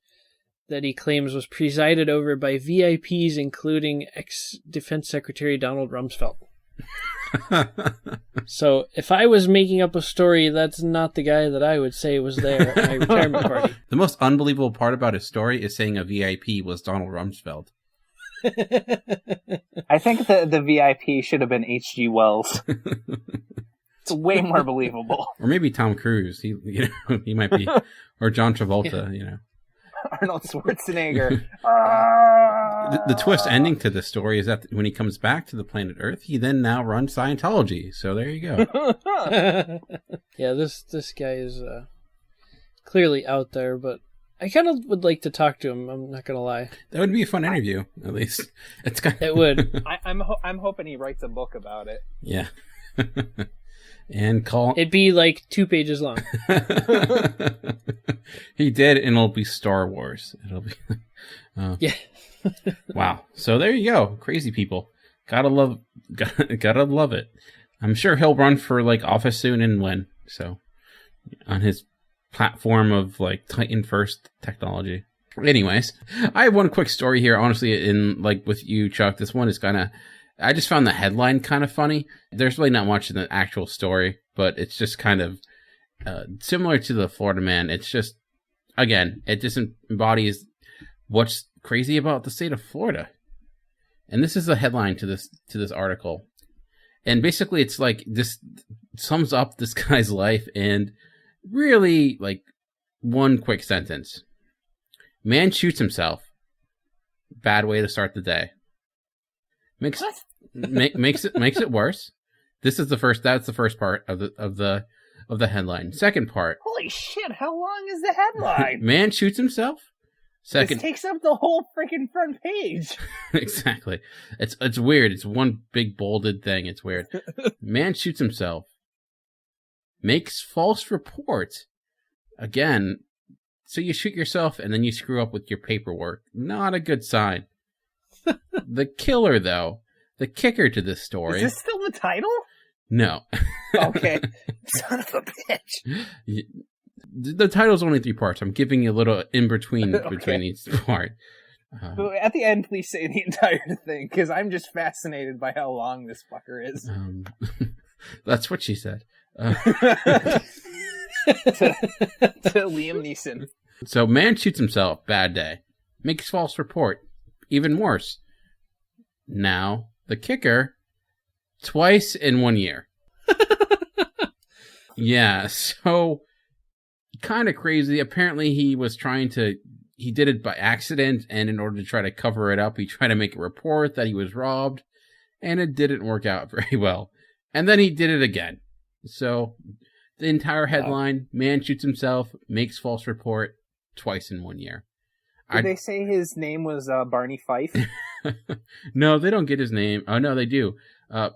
that he claims was presided over by VIPs, including ex-Defense Secretary Donald Rumsfeld. So if I was making up a story, that's not the guy that I would say was there at my retirement party. The most unbelievable part about his story is saying a VIP was Donald Rumsfeld. I think the VIP should have been H.G. Wells. It's way more believable. Or maybe Tom Cruise. He might be, or John Travolta. Yeah. Arnold Schwarzenegger. The twist ending to this story is that when he comes back to the planet Earth, he then now runs Scientology. So there you go. Yeah, this guy is clearly out there, but I kind of would like to talk to him. I'm not gonna lie. That would be a fun interview, at least. It would. I'm hoping he writes a book about it. Yeah. And call it'd be like 2 pages long. He did, and it'll be Star Wars. It'll be yeah. Wow. So there you go. Crazy people. Gotta love it. I'm sure he'll run for like office soon and win. So on his platform of like Titan first technology. Anyways, I have one quick story here. Honestly, in like with you, Chuck, this one is I just found the headline kind of funny. There's really not much in the actual story, but it's just kind of similar to the Florida man. It's just, again, it just embodies what's crazy about the state of Florida. And this is the headline to this article. And basically it's like this sums up this guy's life and really like one quick sentence. Man shoots himself. Bad way to start the day. Makes it worse. That's the first part of the headline. Second part. Holy shit! How long is the headline? Man shoots himself. Second. This takes up the whole freaking front page. Exactly. It's weird. It's one big bolded thing. It's weird. Man shoots himself. Makes false report. Again. So you shoot yourself and then you screw up with your paperwork. Not a good sign. The killer, though, the kicker to this story... Is this still the title? No. Okay. Son of a bitch. The title's only 3 parts. I'm giving you a little in-between between each part. At the end, please say the entire thing, because I'm just fascinated by how long this fucker is. That's what she said. To Liam Neeson. So, man shoots himself. Bad day. Makes false report. Even worse. Now, the kicker, twice in 1 year. Yeah, so kind of crazy. Apparently he did it by accident, and in order to try to cover it up, he tried to make a report that he was robbed, and it didn't work out very well. And then he did it again. So the entire headline, man shoots himself, makes false report, twice in 1 year. Did they say his name was Barney Fife? No, they don't get his name. Oh, no, they do.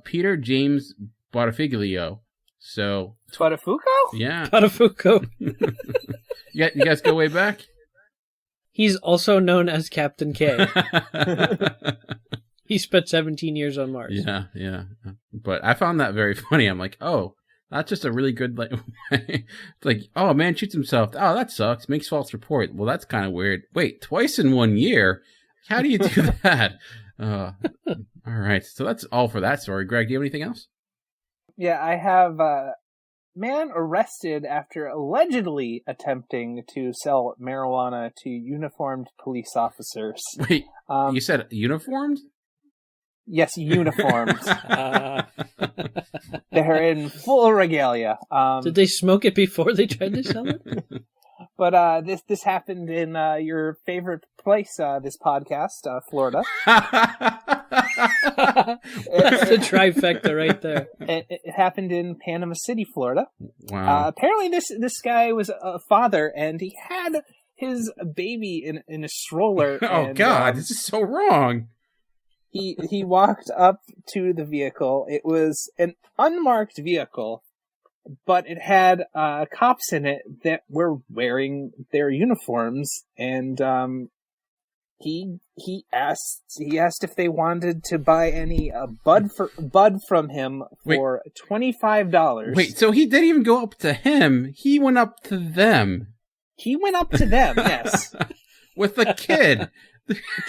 Peter James Botafiglio. So Botafuco? Yeah. Botafuco. You guys go way back? He's also known as Captain K. He spent 17 years on Mars. Yeah. But I found that very funny. I'm like, oh, that's just a really good way. It's like, oh, a man shoots himself. Oh, that sucks. Makes false report. Well, that's kind of weird. Wait, twice in 1 year? How do you do that? All right. So that's all for that story. Greg, do you have anything else? Yeah, I have man arrested after allegedly attempting to sell marijuana to uniformed police officers. Wait, you said uniformed? Yes, uniforms. They're in full regalia. Did they smoke it before they tried to sell it? But this happened in your favorite place, this podcast, Florida. That's the trifecta right there. It happened in Panama City, Florida. Wow. Apparently, this guy was a father, and he had his baby in a stroller. Oh, and, God, this is so wrong. He walked up to the vehicle. It was an unmarked vehicle, but it had cops in it that were wearing their uniforms, and he asked if they wanted to buy any bud from him for $25. Wait, so he didn't even go up to him. He went up to them. He went up to them, yes. With a kid.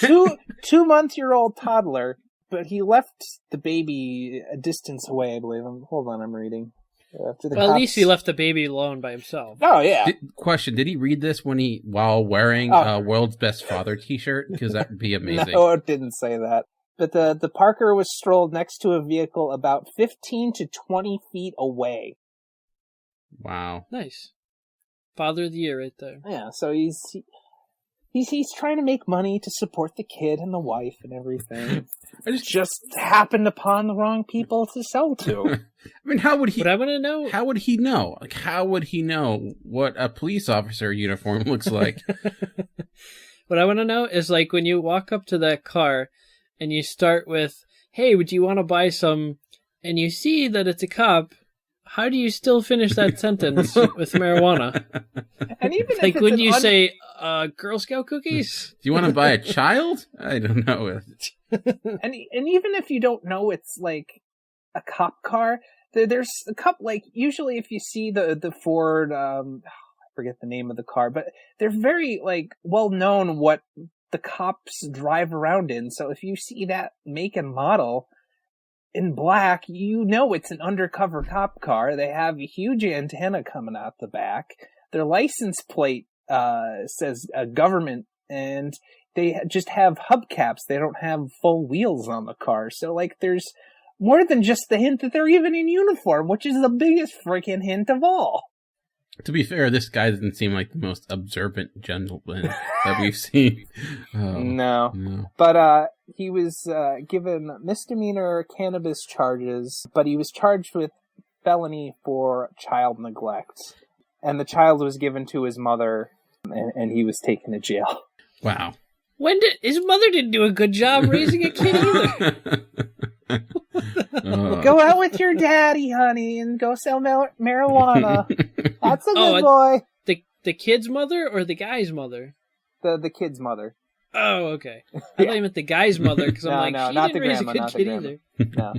2-month-old toddler, but he left the baby a distance away, I believe. Hold on, I'm reading. At least he left the baby alone by himself. Oh, yeah. Question, did he read this while wearing a World's Best Father t-shirt? Because that would be amazing. No, it didn't say that. But the Parker was strolled next to a vehicle about 15 to 20 feet away. Wow. Nice. Father of the year right there. Yeah, so he's trying to make money to support the kid and the wife and everything. I just happened upon the wrong people to sell to. I mean, how would he? What I want to know. How would he know? Like, how would he know what a police officer uniform looks like? What I want to know is, like, when you walk up to that car and you start with, "Hey, would you want to buy some?" and you see that it's a cop. How do you still finish that sentence with marijuana? And even like, if wouldn't you say, Girl Scout cookies? Do you want to buy a child? I don't know. And even if you don't know it's, like, a cop car, there's a couple, like, usually if you see the Ford, I forget the name of the car, but they're very, like, well known what the cops drive around in. So if you see that make and model in black, you know it's an undercover cop car. They have a huge antenna coming out the back. Their license plate says government, and they just have hubcaps. They don't have full wheels on the car. So, like, there's more than just the hint that they're even in uniform, which is the biggest freaking hint of all. To be fair, this guy doesn't seem like the most observant gentleman that we've seen. No. But he was given misdemeanor cannabis charges, but he was charged with felony for child neglect. And the child was given to his mother, and he was taken to jail. Wow. His mother didn't do a good job raising a kid either. Go out with your daddy, honey, and go sell marijuana. That's a good boy. The kid's mother or the guy's mother? The kid's mother. Oh, okay. I thought you meant the guy's mother, because I'm No, she not didn't the raise grandma, a good not the kid grandma. either. No.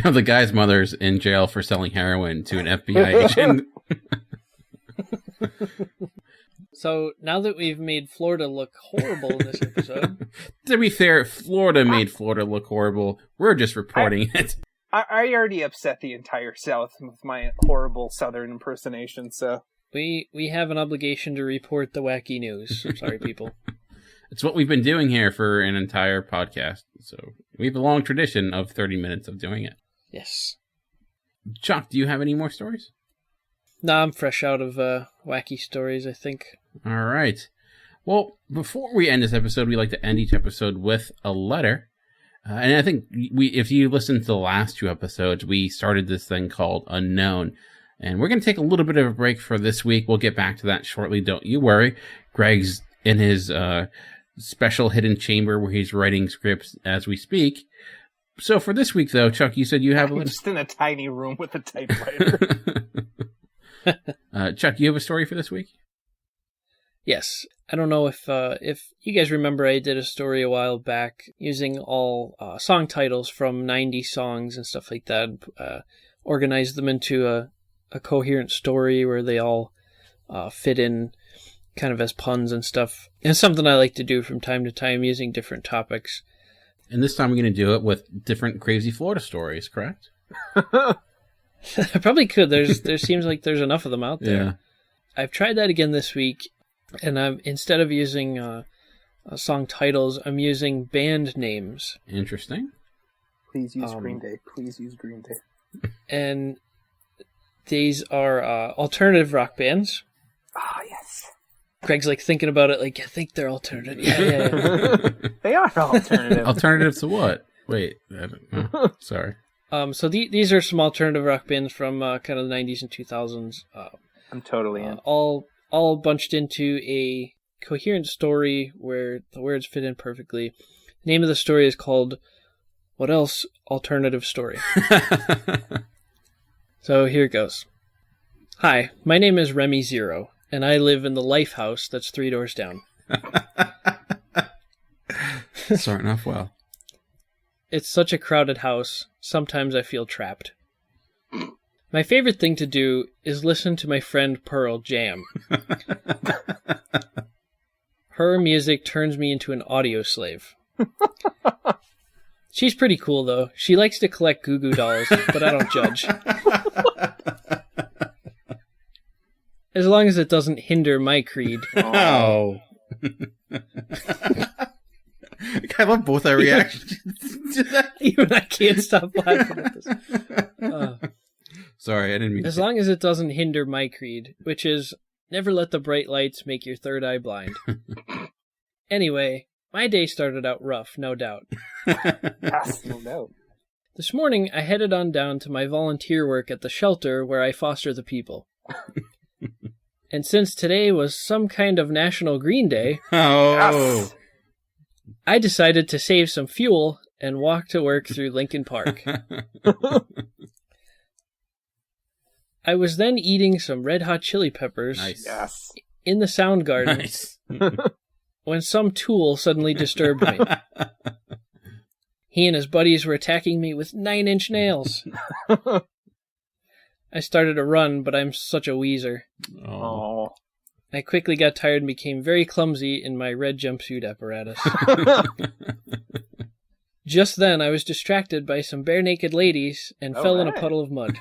Now the guy's mother's in jail for selling heroin to an FBI agent. So now that we've made Florida look horrible in this episode... To be fair, Florida made Florida look horrible. We're just reporting it. I already upset the entire South with my horrible Southern impersonation, so... We have an obligation to report the wacky news. I'm sorry, people. It's what we've been doing here for an entire podcast. So we have a long tradition of 30 minutes of doing it. Yes. Chuck, do you have any more stories? No, I'm fresh out of wacky stories, I think. All right. Well, before we end this episode, we like to end each episode with a letter. And I think if you listen to the last two episodes, we started this thing called Unknown. And we're going to take a little bit of a break for this week. We'll get back to that shortly. Don't you worry. Greg's in his special hidden chamber where he's writing scripts as we speak. So for this week, though, Chuck, you said you have I'm just in a tiny room with a typewriter. Chuck, you have a story for this week? Yes. I don't know if you guys remember, I did a story a while back using all song titles from 90 songs and stuff like that, organized them into a coherent story where they all fit in kind of as puns and stuff. And it's something I like to do from time to time using different topics. And this time we're going to do it with different crazy Florida stories, correct? I probably could. There seems like there's enough of them out there. Yeah. I've tried that again this week, and instead of using song titles, I'm using band names. Interesting. Please use Green Day. Please use Green Day. And these are alternative rock bands. Ah, yes. Greg's like thinking about it, like, I think they're alternative. Yeah. They are alternative. Alternative to what? Wait, I don't know. Sorry. So these are some alternative rock bands from kind of the 90s and 2000s. I'm totally in. All bunched into a coherent story where the words fit in perfectly. The name of the story is called What Else? Alternative Story. So here it goes. Hi, my name is Remy Zero, and I live in the Life House that's 3 doors down. Starting off well. It's such a crowded house, sometimes I feel trapped. My favorite thing to do is listen to my friend Pearl jam. Her music turns me into an audio slave. She's pretty cool, though. She likes to collect Goo Goo dolls, but I don't judge. As long as it doesn't hinder my creed. Oh. I love both our reactions to that. Even I can't stop laughing at this. Sorry, I didn't mean As to. long as it doesn't hinder my creed, which is never let the bright lights make your third eye blind. Anyway, my day started out rough, no doubt. Yes, no doubt. This morning, I headed on down to my volunteer work at the shelter where I foster the people. And since today was some kind of National Green Day, Oh. I decided to save some fuel and walk to work through Lincoln Park. I was then eating some Red Hot Chili Peppers Yes. in the sound garden Nice. when some tool suddenly disturbed me. He and his buddies were attacking me with 9-inch nails. I started to run, but I'm such a wheezer. Oh. I quickly got tired and became very clumsy in my red jumpsuit apparatus. Just then, I was distracted by some bare-naked ladies and fell in a puddle of mud.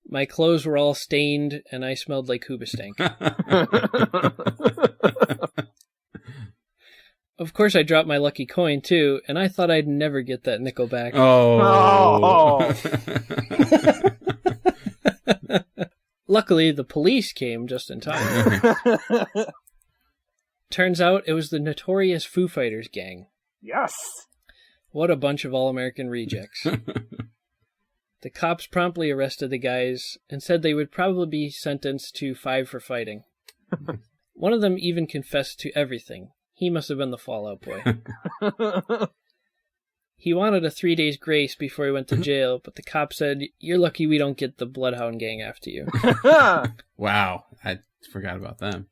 My clothes were all stained, and I smelled like Hoobastank. Of course, I dropped my lucky coin, too, and I thought I'd never get that nickel back. Oh. Luckily, the police came just in time. Turns out it was the notorious Foo Fighters gang. Yes. What a bunch of all-American rejects. The cops promptly arrested the guys and said they would probably be sentenced to 5 for fighting. One of them even confessed to everything. He must have been the Fallout Boy. He wanted a 3 days grace before he went to jail, but the cop said, "You're lucky we don't get the Bloodhound Gang after you." Wow. I forgot about them.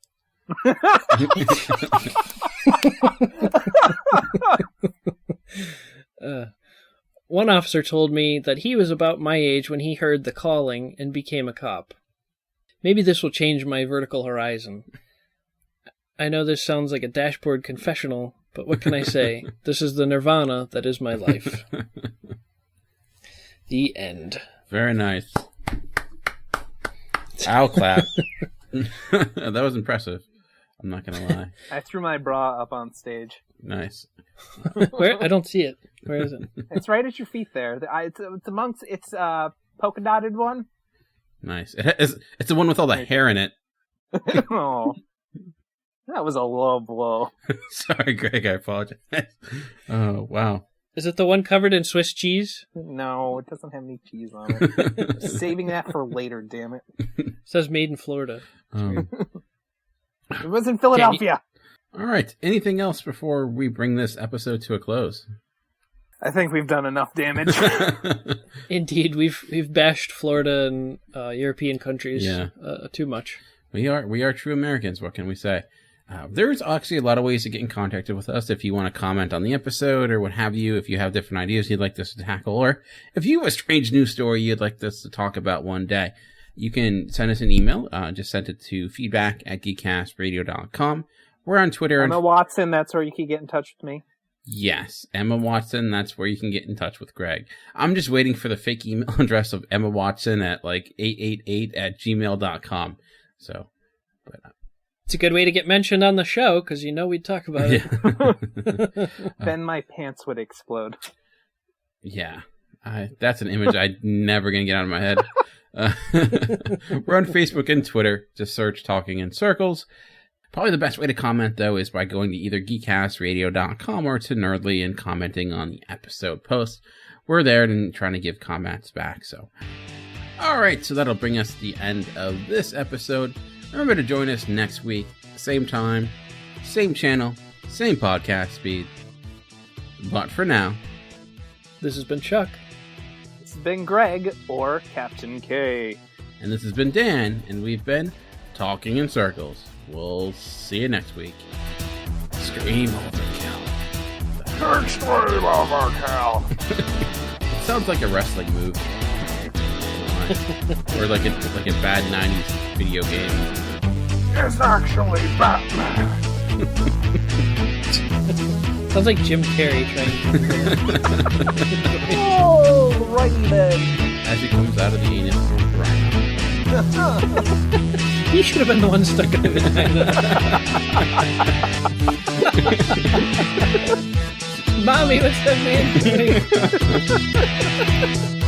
One officer told me that he was about my age when he heard the calling and became a cop. Maybe this will change my vertical horizon. I know this sounds like a dashboard confessional, but what can I say? This is the nirvana that is my life. The end. Very nice. I'll clap. That was impressive. I'm not going to lie. I threw my bra up on stage. Nice. Where? I don't see it. Where is it? It's right at your feet there. It's a polka dotted one. Nice. It's the one with all the hair in it. Oh. That was a low blow. Sorry, Greg. I apologize. Oh, wow. Is it the one covered in Swiss cheese? No, it doesn't have any cheese on it. Saving that for later, damn it. It says made in Florida. It was in Philadelphia. All right. Anything else before we bring this episode to a close? I think we've done enough damage. Indeed, we've bashed Florida and European countries too much. We are true Americans. What can we say? There's actually a lot of ways to get in contact with us if you want to comment on the episode or what have you, if you have different ideas you'd like us to tackle, or if you have a strange news story you'd like us to talk about one day. You can send us an email. Just send it to feedback@geekcastradio.com. We're on Twitter. Emma Watson, that's where you can get in touch with me. Yes, Emma Watson, that's where you can get in touch with Greg. I'm just waiting for the fake email address of Emma Watson at like 888 at gmail.com. So, but It's a good way to get mentioned on the show, because you know we'd talk about it. Then my pants would explode. Yeah. That's an image I'm never going to get out of my head. We're on Facebook and Twitter. Just search Talking in Circles. Probably the best way to comment, though, is by going to either geekcastradio.com or to Nerdly and commenting on the episode post. We're there and trying to give comments back. So, all right, so that'll bring us to the end of this episode. Remember to join us next week, same time, same channel, same podcast speed. But for now, this has been Chuck. This has been Greg, or Captain K. And this has been Dan, and we've been Talking in Circles. We'll see you next week. Extreme Overkill. Extreme Overkill. It sounds like a wrestling move. Or like a bad 90s video game. It's actually Batman. Sounds like Jim Carrey trying to... Oh, righty then. As he comes out of the anus of the rhino. He should have been the one stuck in the vagina. Mommy, what's that man doing?